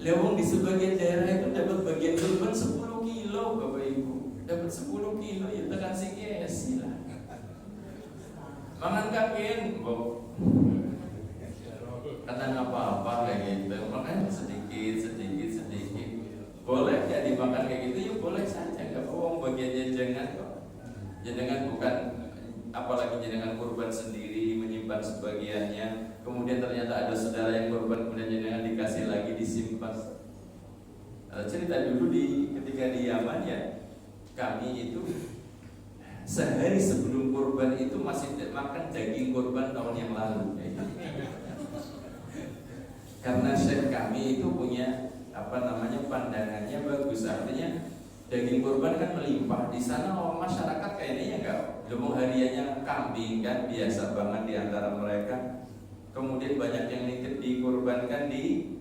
Lewong di sebagian daerah itu dapat bagian korban 10 kilo Bapak Ibu. Dapat 10 kilo ya tekan sih lah. Mangan kakin, Bob. Kata apa-apa kayak gitu. Makanya sedikit. Boleh ya dimakan kayak gitu, ya boleh saja. Enggak bohong, bagiannya jangan kok. Jangan bukan, apalagi jangan kurban sendiri menyimpan sebagiannya. Kemudian ternyata ada saudara yang kurban, kemudian jangan dikasih lagi disimpan. Cerita dulu ketika di Yaman ya. Kami itu sehari sebelum kurban itu masih makan daging kurban tahun yang lalu. Karena syekh kami itu punya pandangannya bagus, artinya daging kurban kan melimpah di sana. Masyarakat kayaknya ya enggak, belum hariannya kambing kan biasa banget di antara mereka. Kemudian banyak yang nitip dikurbankan di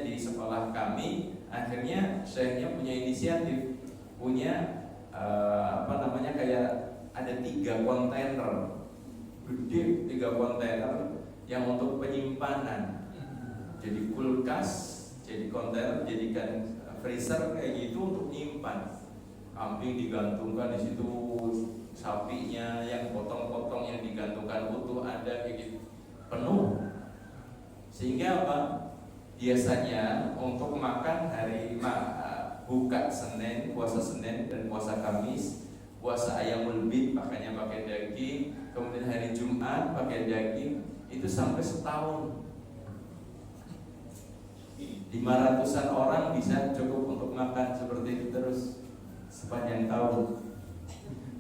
di sekolah kami. Akhirnya syekhnya punya inisiatif, punya kayak ada 3 kontainer gede, 3 kontainer yang untuk penyimpanan. Jadi kulkas, jadi kontainer, jadikan freezer kayak gitu untuk nyimpan. Kambing digantungkan di situ, sapinya yang potong-potong yang digantungkan utuh ada kayak gitu, penuh. Sehingga apa? Biasanya untuk makan hari buka Senin, puasa Senin dan puasa Kamis, puasa ayamul bid makanya pakai daging, kemudian hari Jumat pakai daging, itu sampai setahun. 500-an orang bisa cukup untuk makan seperti itu terus sepanjang tahun.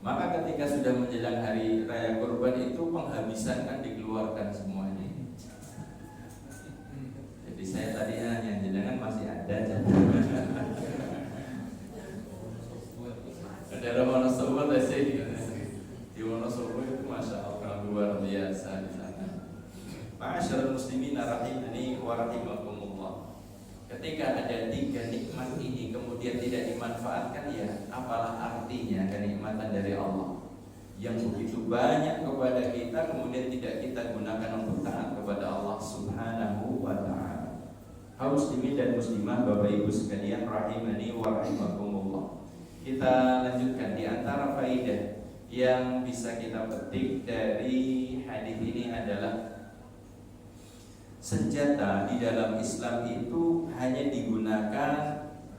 Maka ketika sudah menjelang hari raya kurban itu penghabisan kan dikeluarkan semuanya. Jadi saya tadi hanya jenengan masih ada aja. Daerah Wonosobo di Wonosobo itu masya Allah luar biasa di sana. Masya Ketika ada 3 nikmat ini kemudian tidak dimanfaatkan, ya apalah artinya kenikmatan dari Allah yang begitu banyak kepada kita kemudian tidak kita gunakan untuk taat kepada Allah Subhanahu wa ta'ala. Kaum muslimin dan muslimah, Bapak Ibu sekalian rahimani wa rahimakumullah. Kita lanjutkan di antara faedah yang bisa kita petik dari hadis ini adalah senjata di dalam Islam itu hanya digunakan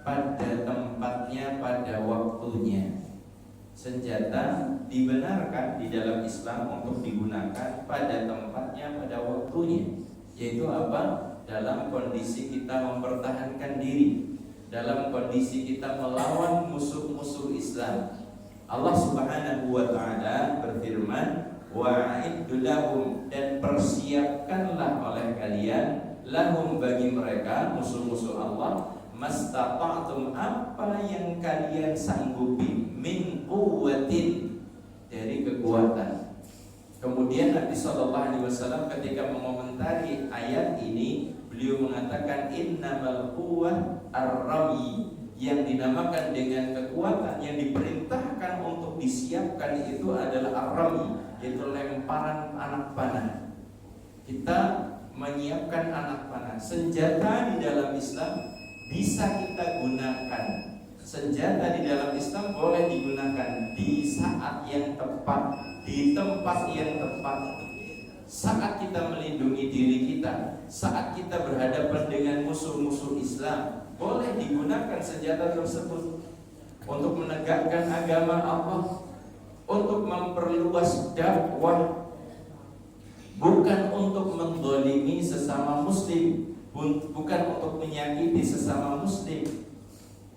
pada tempatnya, pada waktunya. Senjata dibenarkan di dalam Islam untuk digunakan pada tempatnya, pada waktunya. Yaitu apa? Dalam kondisi kita mempertahankan diri, dalam kondisi kita melawan musuh-musuh Islam. Allah Subhanahu wa ta'ala berfirman, wa'iddu lahum, dan persiapkanlah oleh kalian, lahum, bagi mereka musuh-musuh Allah, mastata'tum, apa yang kalian sanggupi, min quwwatin, dari kekuatan. Kemudian Nabi SAW ketika mengomentari ayat ini, beliau mengatakan innamal quwwah ar-rami, yang dinamakan dengan kekuatan yang diperintahkan untuk disiapkan itu adalah ar-rami, yaitu lemparan anak panah. Kita menyiapkan anak panah. Senjata di dalam Islam bisa kita gunakan. Senjata di dalam Islam boleh digunakan di saat yang tepat, di tempat yang tepat. Saat kita melindungi diri kita, saat kita berhadapan dengan musuh-musuh Islam, boleh digunakan senjata tersebut untuk menegakkan agama Allah, untuk memperluas dakwah, bukan untuk menzalimi sesama muslim, bukan untuk menyakiti sesama muslim.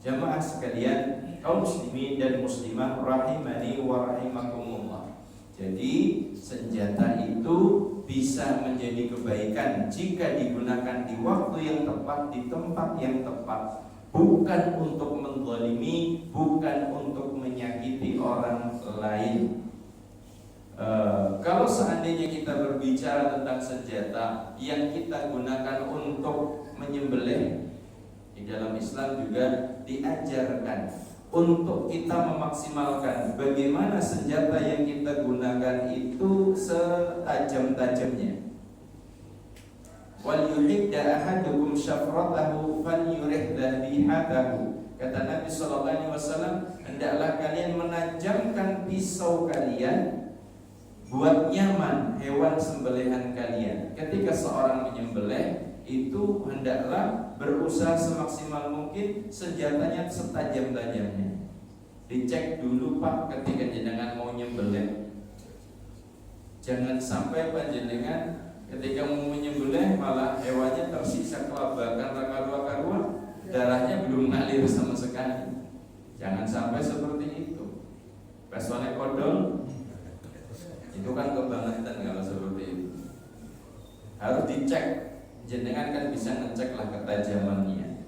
Jamaah sekalian, kaum muslimin dan muslimah rahimani wa rahimakumullah. Jadi senjata itu bisa menjadi kebaikan jika digunakan di waktu yang tepat, di tempat yang tepat, bukan untuk menzalimi, bukan untuk menyakiti orang lain. Kalau seandainya kita berbicara tentang senjata yang kita gunakan untuk menyembelih, di dalam Islam juga diajarkan untuk kita memaksimalkan bagaimana senjata yang kita gunakan itu setajam-tajamnya. Wal yuhidda ahadukum syafratahu falyurih dhabihatahu. Kata Nabi sallallahu alaihi wasallam, hendaklah kalian menajamkan pisau kalian buat nyaman hewan sembelihan kalian. Ketika seorang menyembelih itu hendaklah berusaha semaksimal mungkin senjatanya setajam-tajamnya. Dicek dulu Pak ketika jenengan mau nyembelih. Jangan sampai panjenengan ketika mau menyembelih malah hewannya tersisa kelabakan raka-raka, darahnya belum ngalir sama sekali. Jangan sampai seperti itu. Pesone kodol itu kan kebangetan kalau seperti itu. Harus dicek. Jenengan kan bisa ngecek lah ketajamannya.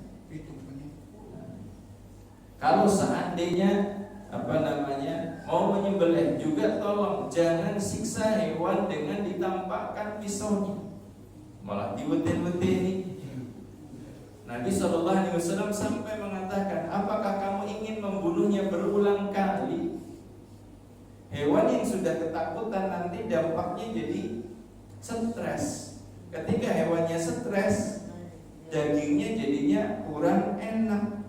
Kalau seandainya mau menyembelih juga tolong jangan siksa hewan dengan ditampakkan pisaunya, malah diwetin-wetini. Nabi SAW sampai mengatakan, apakah kamu ingin membunuhnya berulang kali? Hewan yang sudah ketakutan nanti dampaknya jadi stres. Ketika hewannya stres, dagingnya jadinya kurang enak.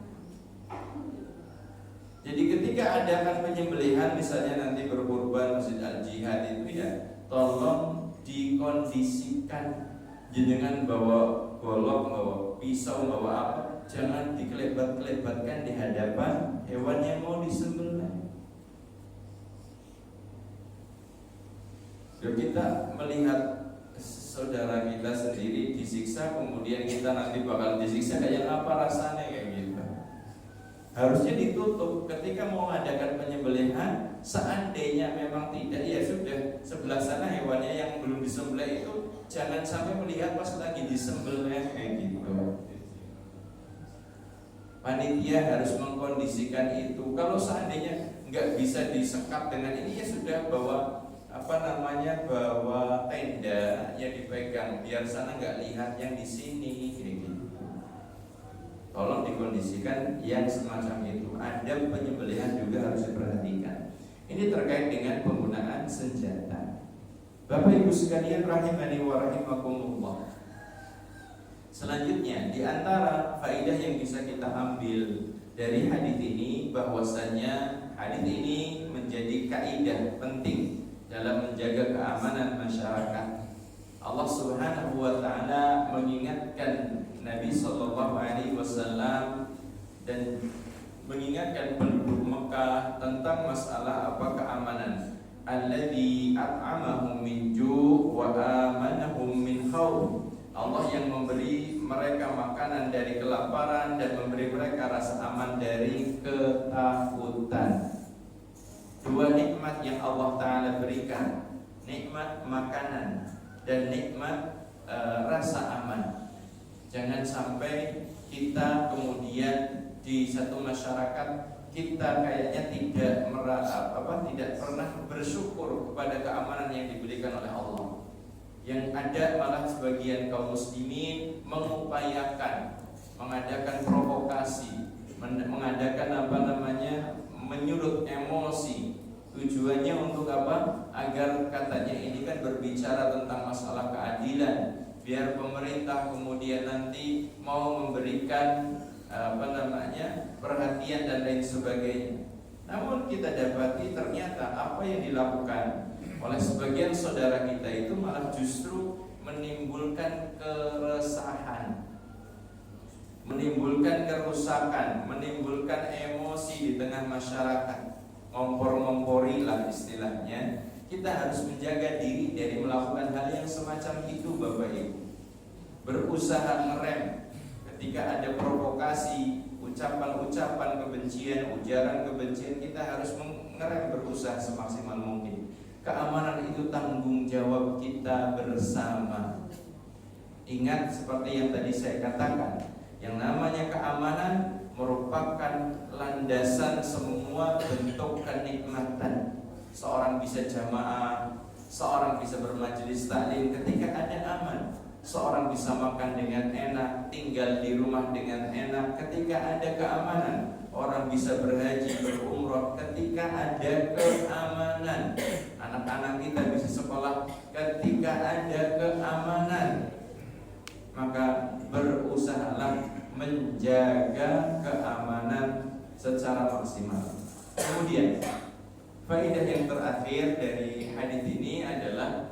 Jadi ketika adakan penyembelihan, misalnya nanti berkorban Masjid Al-Jihad itu ya, tolong dikondisikan. Jenengan bawa golok, bawa pisau, bawa apa, jangan dikelebat-kelebatkan di hadapan hewan yang mau disembelih. Kita melihat saudara kita sendiri disiksa, kemudian kita nanti bakal disiksa kayak apa rasanya kayak gitu. Harusnya ditutup ketika mau mengadakan penyembelihan. Seandainya memang tidak, ya sudah, sebelah sana hewannya yang belum disembelih itu jangan sampai melihat pas lagi disembelih kayak gitu. Panitia harus mengkondisikan itu. Kalau seandainya nggak bisa disekat dengan ini, ya sudah bawa bawa tenda yang dipegang biar sana nggak lihat yang di sini gitu. dikondisikan yang semacam itu. Adab penyembelihan juga harus diperhatikan. Ini terkait dengan penggunaan senjata. Bapak Ibu sekalian rahimani wa rahimakumullah. Selanjutnya, di antara faedah yang bisa kita ambil dari hadis ini, bahwasannya hadis ini menjadi kaidah penting dalam menjaga keamanan masyarakat. Allah Subhanahu wa taala mengingatkan Nabi sallallahu alaihi wasallam dan mengingatkan penduduk Mekah tentang masalah apa keamanan. Alladzi at'amahum min ju' wa amanahum min khauf. Allah yang memberi mereka makanan dari kelaparan dan memberi mereka rasa aman dari ketakutan. Dua nikmat yang Allah Ta'ala berikan, nikmat makanan dan nikmat rasa aman. Jangan sampai kita kemudian di satu masyarakat kita kayaknya tidak pernah bersyukur kepada keamanan yang diberikan oleh Allah. Yang ada malah sebagian kaum muslimin mengupayakan mengadakan provokasi, mengadakan menyulut emosi. Tujuannya untuk apa? Agar katanya ini kan berbicara tentang masalah keadilan, biar pemerintah kemudian nanti mau memberikan perhatian dan lain sebagainya. Namun kita dapati ternyata apa yang dilakukan oleh sebagian saudara kita itu malah justru menimbulkan keresahan, menimbulkan kerusakan, menimbulkan emosi di tengah masyarakat. Ngompor-ngompori lah istilahnya. Kita harus menjaga diri dari melakukan hal yang semacam itu, Bapak Ibu. Berusaha ngerem ketika ada provokasi, ucapan-ucapan kebencian, ujaran kebencian, kita harus mengerem, berusaha semaksimal mungkin. Keamanan itu tanggung jawab kita bersama. Ingat seperti yang tadi saya katakan, yang namanya keamanan merupakan landasan semua bentuk kenikmatan. Seorang bisa jamaah, seorang bisa bermajelis taklim ketika ada aman. Seorang bisa makan dengan enak, tinggal di rumah dengan enak ketika ada keamanan. Orang bisa berhaji, berumrah ketika ada keamanan. Anak-anak kita bisa sekolah ketika ada keamanan. Maka berusahalah menjaga keamanan secara maksimal. Kemudian faedah yang terakhir dari hadis ini adalah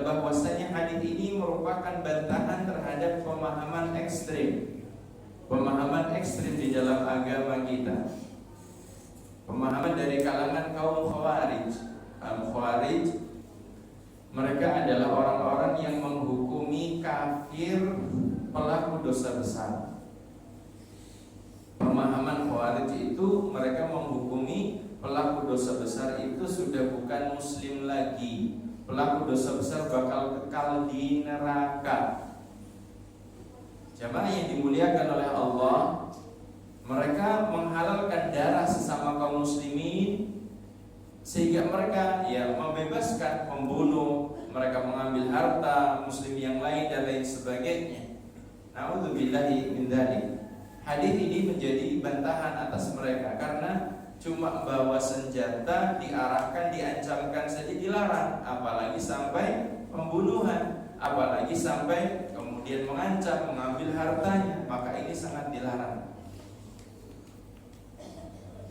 bahwasanya hadis ini merupakan bantahan terhadap pemahaman ekstrim di dalam agama kita. Pemahaman dari kalangan kaum Khawarij. Khawarij mereka adalah orang-orang yang menghukumi kafir pelaku dosa besar. Pemahaman Khawarij itu mereka menghukumi pelaku dosa besar itu sudah bukan muslim lagi. Pelaku dosa besar bakal kekal di neraka. Jamaah yang dimuliakan oleh Allah, mereka menghalalkan darah sesama kaum muslimin sehingga mereka membebaskan pembunuh, mereka mengambil harta muslim yang lain dan lain sebagainya. Na'udzubillahi min dzalik. Hadis ini menjadi bantahan atas mereka karena cuma bawa senjata, diarahkan, diancamkan saja dilarang, apalagi sampai pembunuhan, apalagi sampai kemudian mengancam, mengambil hartanya, maka ini sangat dilarang.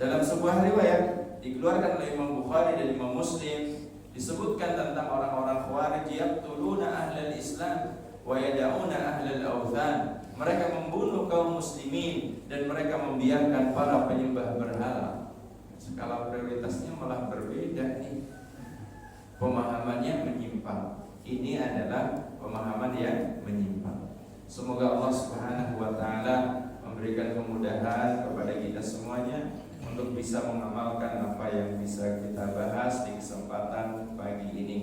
Dalam sebuah riwayat dikeluarkan oleh Imam Bukhari dan Imam Muslim disebutkan tentang orang-orang Khawarij yaqtuluna ahlal Islam wa yad'una ahlal awthan. Mereka membunuh kaum muslimin dan mereka membiarkan para penyembah berhala. Skala prioritasnya malah berbeda nih. Pemahamannya menyimpang. Ini adalah pemahaman yang menyimpang. Semoga Allah Subhanahu wa taala memberikan kemudahan kepada kita semuanya untuk bisa mengamalkan apa yang bisa kita bahas di kesempatan pagi ini.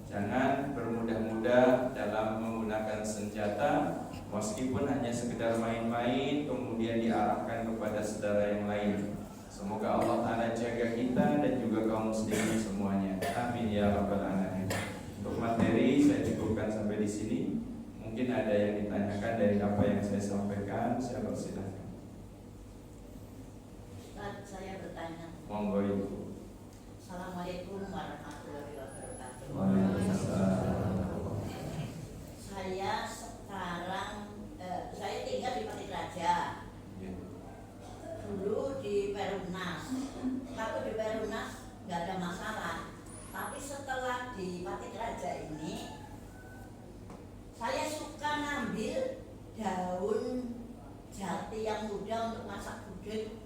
Jangan bermudah-mudah dalam menggunakan senjata, meskipun hanya sekedar main-main kemudian diarahkan kepada saudara yang lain. Semoga Allah Ta'ala jaga kita dan juga kaum muslimin semuanya. Amin ya rabbal alamin. Untuk materi saya cukupkan sampai di sini. Mungkin ada yang ditanyakan dari apa yang saya sampaikan, saya persilahkan. Ustaz, saya bertanya. Monggo Ibu. Assalamualaikum warahmatullahi wabarakatuh. Waalaikumsalam. Saya sekarang saya tinggal di Pati Raja. Dulu di Perumnas. Kalau di Perumnas nggak ada masalah. Tapi setelah di Pati Raja ini, saya suka ngambil daun jati yang muda untuk masak gudeg.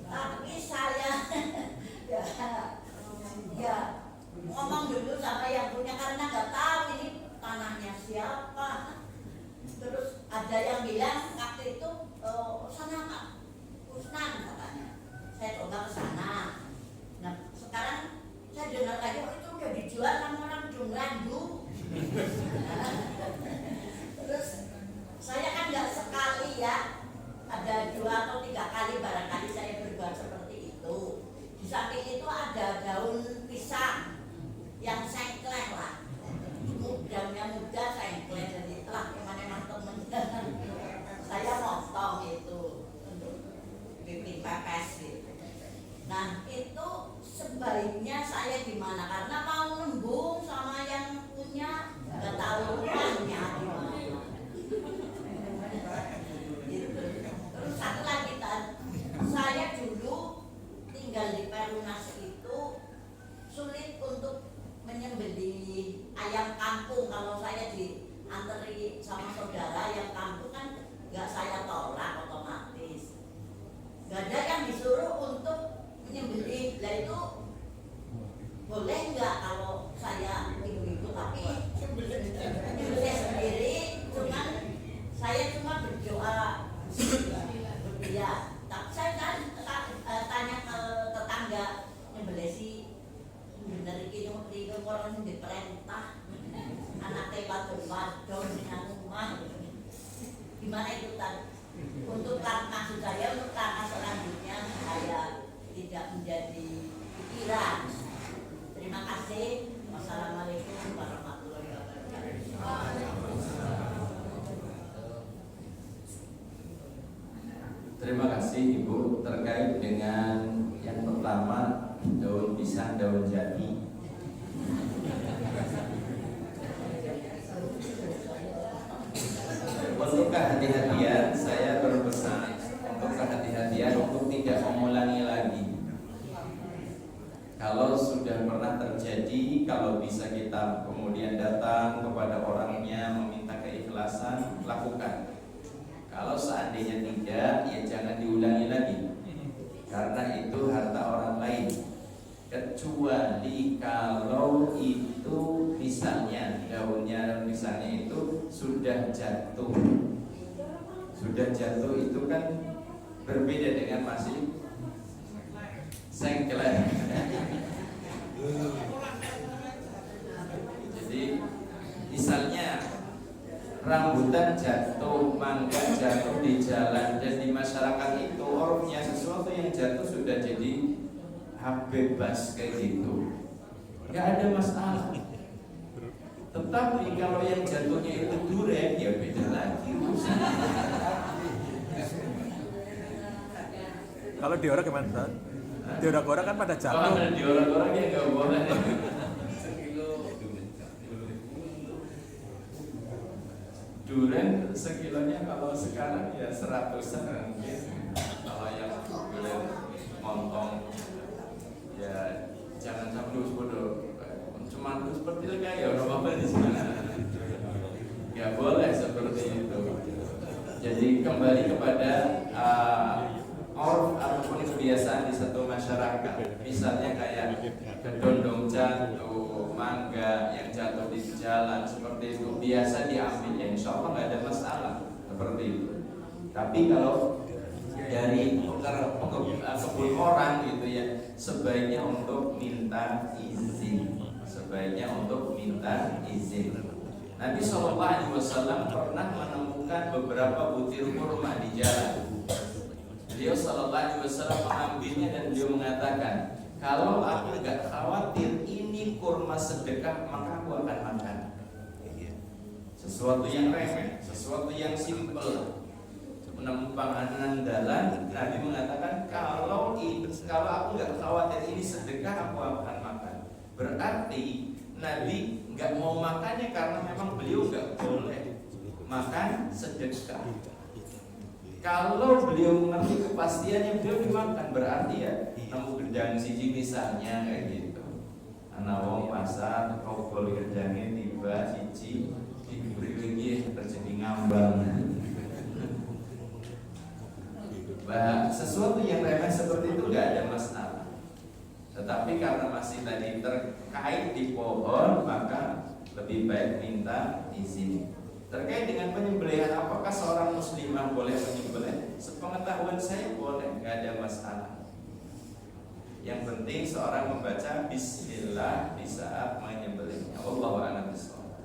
Tapi saya ya ngomong dulu sama yang punya karena nggak tahu ini tanahnya siapa. Terus ada yang bilang waktu itu sana Pak Kusnan katanya. Saya coba ke sana. Nah sekarang saya dengar lagi itu udah dijual sama orang Jongrandu. Terus saya kan nggak sekali ya, ada 2 atau 3 kali barangkali saya berbuat seperti itu. Di samping itu ada daun pisang yang sengkleng lah, daunnya muda sengkleng, jadi telah kemana-mana temen saya motong itu untuk bikin pepes gitu. Nah itu sebaiknya saya gimana, karena mau nembung sama yang punya nggak tahu rumahnya di mana. Gitu. Terus satu lagi saya dulu tinggal di Perumnas itu sulit untuk menyembelih ayam kampung. Kalau saya dianteri sama saudara yang kampung kan nggak saya tolak otomatis. Nggak ada yang disuruh untuk menyembelih. Lah itu boleh nggak kalau saya ibu-ibu tapi menyembelih sendiri? Cuman saya cuma berdoa ya. Saya tanya ke tetangga nyembelih si bener iki orang diperintah anaknya wadon nang rumah. Gimana itu Tan? Untuk maksud saya untuk langkah selanjutnya saya tidak menjadi pikiran. Terima kasih. Wassalamualaikum warahmatullahi wabarakatuh. Terima kasih Ibu. Terkait dengan yang pertama, daun pisang, daun jati. Untuk kehati-hatian, saya berpesan untuk kehati-hatian untuk tidak mengulangi lagi. Kalau sudah pernah terjadi, kalau bisa kita kemudian datang kepada orangnya meminta keikhlasan, lakukan. Kalau seandainya tidak, ya jangan diulangi lagi, karena itu harta orang lain. Kecuali kalau itu pisangnya, daun pisangnya itu sudah jatuh. Sudah jatuh itu kan berbeda dengan masih sengkleng. Jadi misalnya rambutan jatuh, mangga jatuh di jalan, dan di masyarakat itu orangnya sesuatu yang jatuh sudah jadi hak bebas kayak gitu, nggak ada masalah. Tetapi kalau yang jatuhnya itu durian, ya beda lagi urusannya. Kalau diorang gimana Ustaz? Diorang-orang kan pada jatuh. Kalau ada diorang-orang ya nggak boleh. Durian sekilonya kalau sekarang ya 100-an mungkin. Kalau yang durian montong ya jangan sampai bodoh. Cuma seperti itu kayak orang apa di sana. Nggak boleh seperti itu. Jadi kembali kepada ataupun kebiasaan di satu masyarakat. Misalnya kayak kedondong jatuh, mangga yang jatuh di jalan seperti itu biasa diambil, ya insya Allah nggak ada masalah seperti itu. Tapi kalau dari kebun orang gitu ya, sebaiknya untuk minta izin. Sebaiknya untuk minta izin. Nabi SAW pernah menemukan beberapa butir kurma di jalan. Beliau SAW mengambilnya dan beliau mengatakan, kalau aku nggak khawatir ini kurma sedekah, maka aku akan makan. sesuatu yang remeh, sesuatu yang simpel, menumpang andalan. Nabi mengatakan kalau aku nggak khawatir ini sedekah, aku akan makan. Berarti Nabi nggak mau makannya karena memang beliau nggak boleh makan sedekah. Kalau beliau mengerti kepastiannya, beliau dimakan. Berarti ya nemu gedang siji misalnya kayak gitu. Anak wong pasar rokol gedangnya tiba siji diberi lagi terjadi ngambang. Bah, sesuatu yang remeh seperti itu nggak ada masalah. Tetapi karena masih tadi terkait di pohon, maka lebih baik minta izin. Terkait dengan penyembelihan, apakah seorang muslimah boleh menyembelih? Sepengetahuan saya boleh, nggak ada masalah. Yang penting seorang membaca bismillah di saat menyembelihnya. Wallahu a'lam bishawab.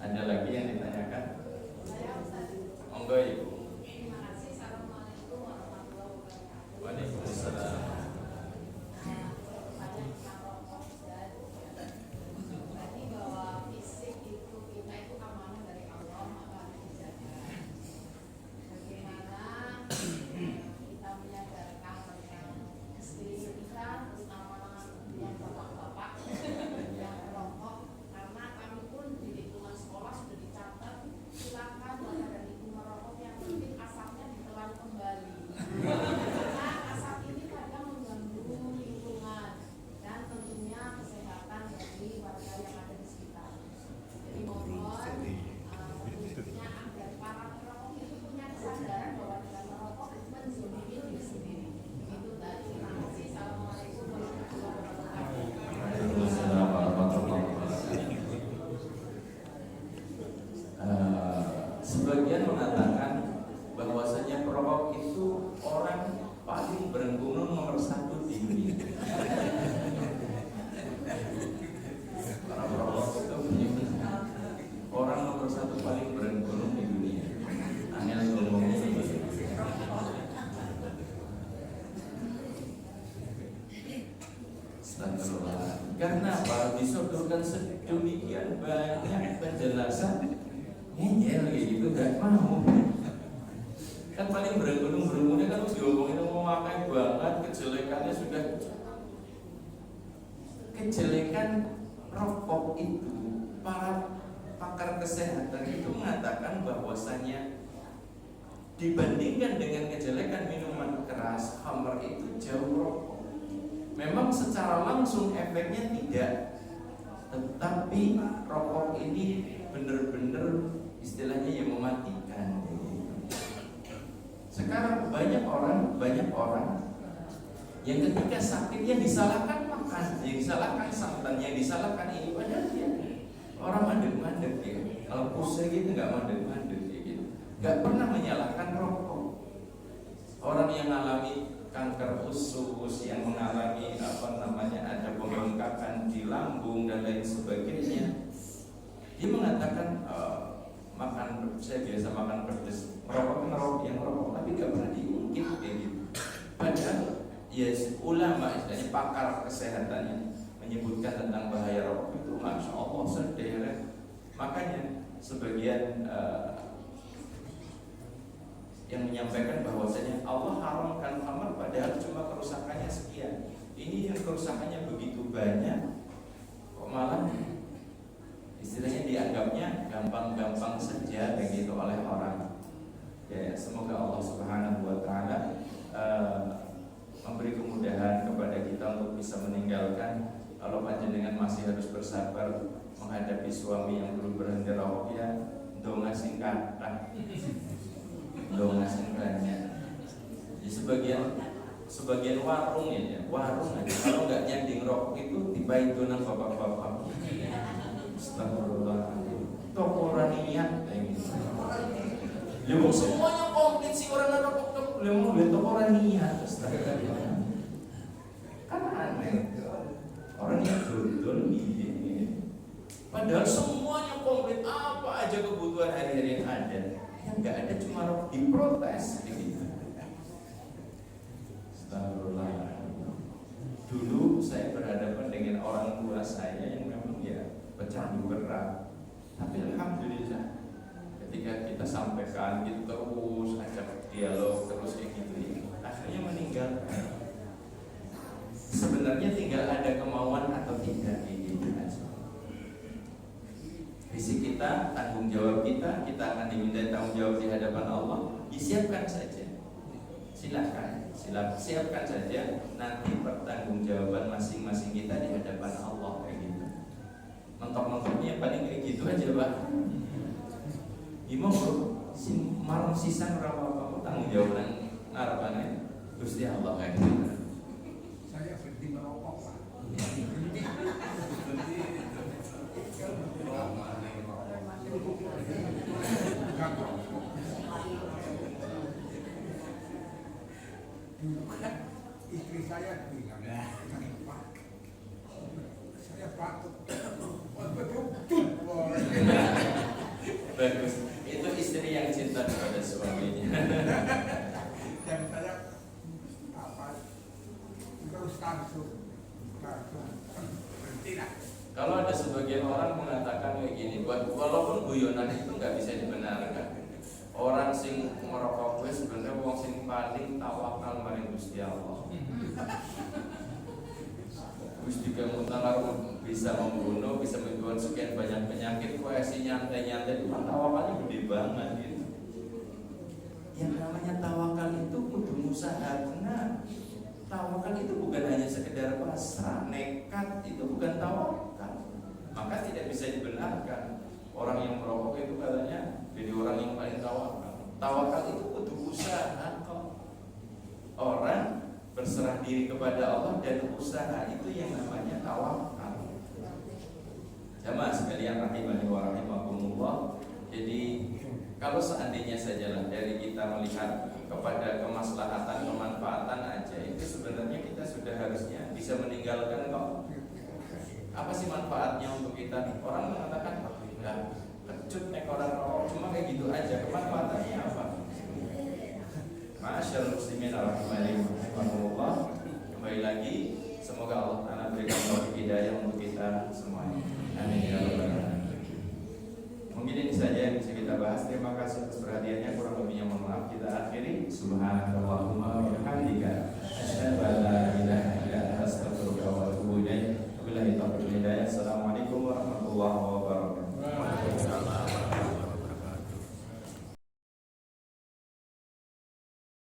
Ada lagi yang ditanyakan? Monggo Ibu. Waalaikumsalam. Sebagian mengatakan bahwasanya perokok itu orang paling berenggunung nomor 1 di dunia. Para perokok itu orang nomor 1 paling berenggunung di dunia. Angel ngomongnya seperti itu. Astagfirullah. Karena apa? Disodorkan sedemikian banyak penjelasan. Ngeyel kayak gitu gak mau. Kan paling berenggunung-berenggunnya kan diomongin mau makan banget, kejelekannya sudah. Kejelekan rokok itu, para pakar kesehatan itu mengatakan bahwasanya dibandingkan dengan kejelekan minuman keras, khamr itu jauh rokok. Memang secara langsung efeknya tidak, tetapi rokok ini benar-benar istilahnya yang mematikan. Sekarang banyak orang yang ketika sakit yang disalahkan makan, yang disalahkan santan, yang disalahkan ini, padahal dia orang mandek-mandek ya. Kalau pusing gitu nggak mandek-mandek ya gitu. Nggak pernah menyalahkan rokok. Orang yang mengalami kanker usus, yang mengalami ada pembengkakan di lambung dan lain sebagainya, dia mengatakan saya biasa makan pedas, merokok yang merokok, tapi nggak pernah diungkit kayak gitu. Padahal ya ulama, istilahnya pakar kesehatannya menyebutkan tentang bahaya rokok itu, masya Allah sederet. Makanya sebagian yang menyampaikan bahwasanya Allah haramkan khamr padahal cuma kerusakannya sekian. Ini yang kerusakannya begitu banyak, kok malah istilahnya dianggapnya gampang-gampang saja begitu oleh orang. Ya, semoga Allah Subhanahu wa taala memberi kemudahan kepada kita untuk bisa meninggalkan. Kalau panjenengan masih harus bersabar menghadapi suami yang belum berhenti rokok, ya donga singkat, donga singkatnya. Di sebagian warung ya, warung aja kalau nggak nyanding rokok itu dibaidonan bapak-bapak. Astagfirullah. Toko ranian kayak gitu. Lu semuanya komplit sih orang rokok, lu mau beli toko ranian. Astagfirullah. Kan aneh. Orang yang dodol gini. Padahal semuanya komplit, apa aja kebutuhan hari-hari yang ada. Yang nggak ada cuma rokok, diprotes gitu. Astagfirullah. Dulu saya berhadapan dengan orang tua saya yang memang pecandu berat. Tapi alhamdulillah ketika kita sampaikan gitu terus ajak dialog terus kayak gitu ya, akhirnya meninggalkan. Sebenarnya tinggal ada kemauan atau tidak gitu aja. Visi kita, tanggung jawab kita akan diminta tanggung jawab di hadapan Allah. Disiapkan saja. Siapkan saja nanti pertanggungjawaban masing-masing kita di hadapan Allah kayak gitu. Mentok-mentoknya paling kayak gitu aja, Pak. Gimana bro? Marung sisa berapa tanggung jawab nang ngarepannya Gusti Allah kayak gitu. Saya berhenti merokok, Pak. Dulu kan istri saya bilang, Pak, saya patut betul. Bagus. Itu istri yang cinta kepada suaminya. Dan saya terus langsung berhenti lah. Kalau ada sebagian orang mengatakan kayak gini, walaupun guyonan itu nggak bisa dibenarkan. Orang sing merokok gue sebenarnya wong sing paling tawakal maring Gusti Allah. Gusti kamu talar bisa membunuh, bisa menyembuhkan sekian banyak penyakit, koesi nyantai-nyantai itu tawakalnya gede banget gitu. Yang namanya tawakal itu kudu usaha benar. Tawakal itu bukan hanya sekedar pasrah, nekat itu bukan tawakal. Maka tidak bisa dibenarkan. Orang yang merokok itu katanya jadi orang yang paling tawakal. Tawakal itu butuh usaha kok. Orang berserah diri kepada Allah dan usaha itu yang namanya tawakal. Jamaah sekalian rahimani wa rahimakumullah. Jadi kalau seandainya sajalah dari kita melihat kepada kemaslahatan, kemanfaatan aja, itu sebenarnya kita sudah harusnya bisa meninggalkan kok. Apa sih manfaatnya untuk kita? Orang mengatakan ya, kecut nek orang rokok cuma kayak gitu aja. Kemanfaatannya apa? Ma'asyarul muslimin rahimani wa rahimakumullah. Kembali lagi, semoga Allah Ta'ala berikan taufik hidayah untuk kita semuanya. Amin ya rabbal alamin. Mungkin ini saja yang bisa kita bahas. Terima kasih atas perhatiannya. Kurang lebihnya mohon maaf. Kita akhiri. Subhanallahumma wa bihamdika.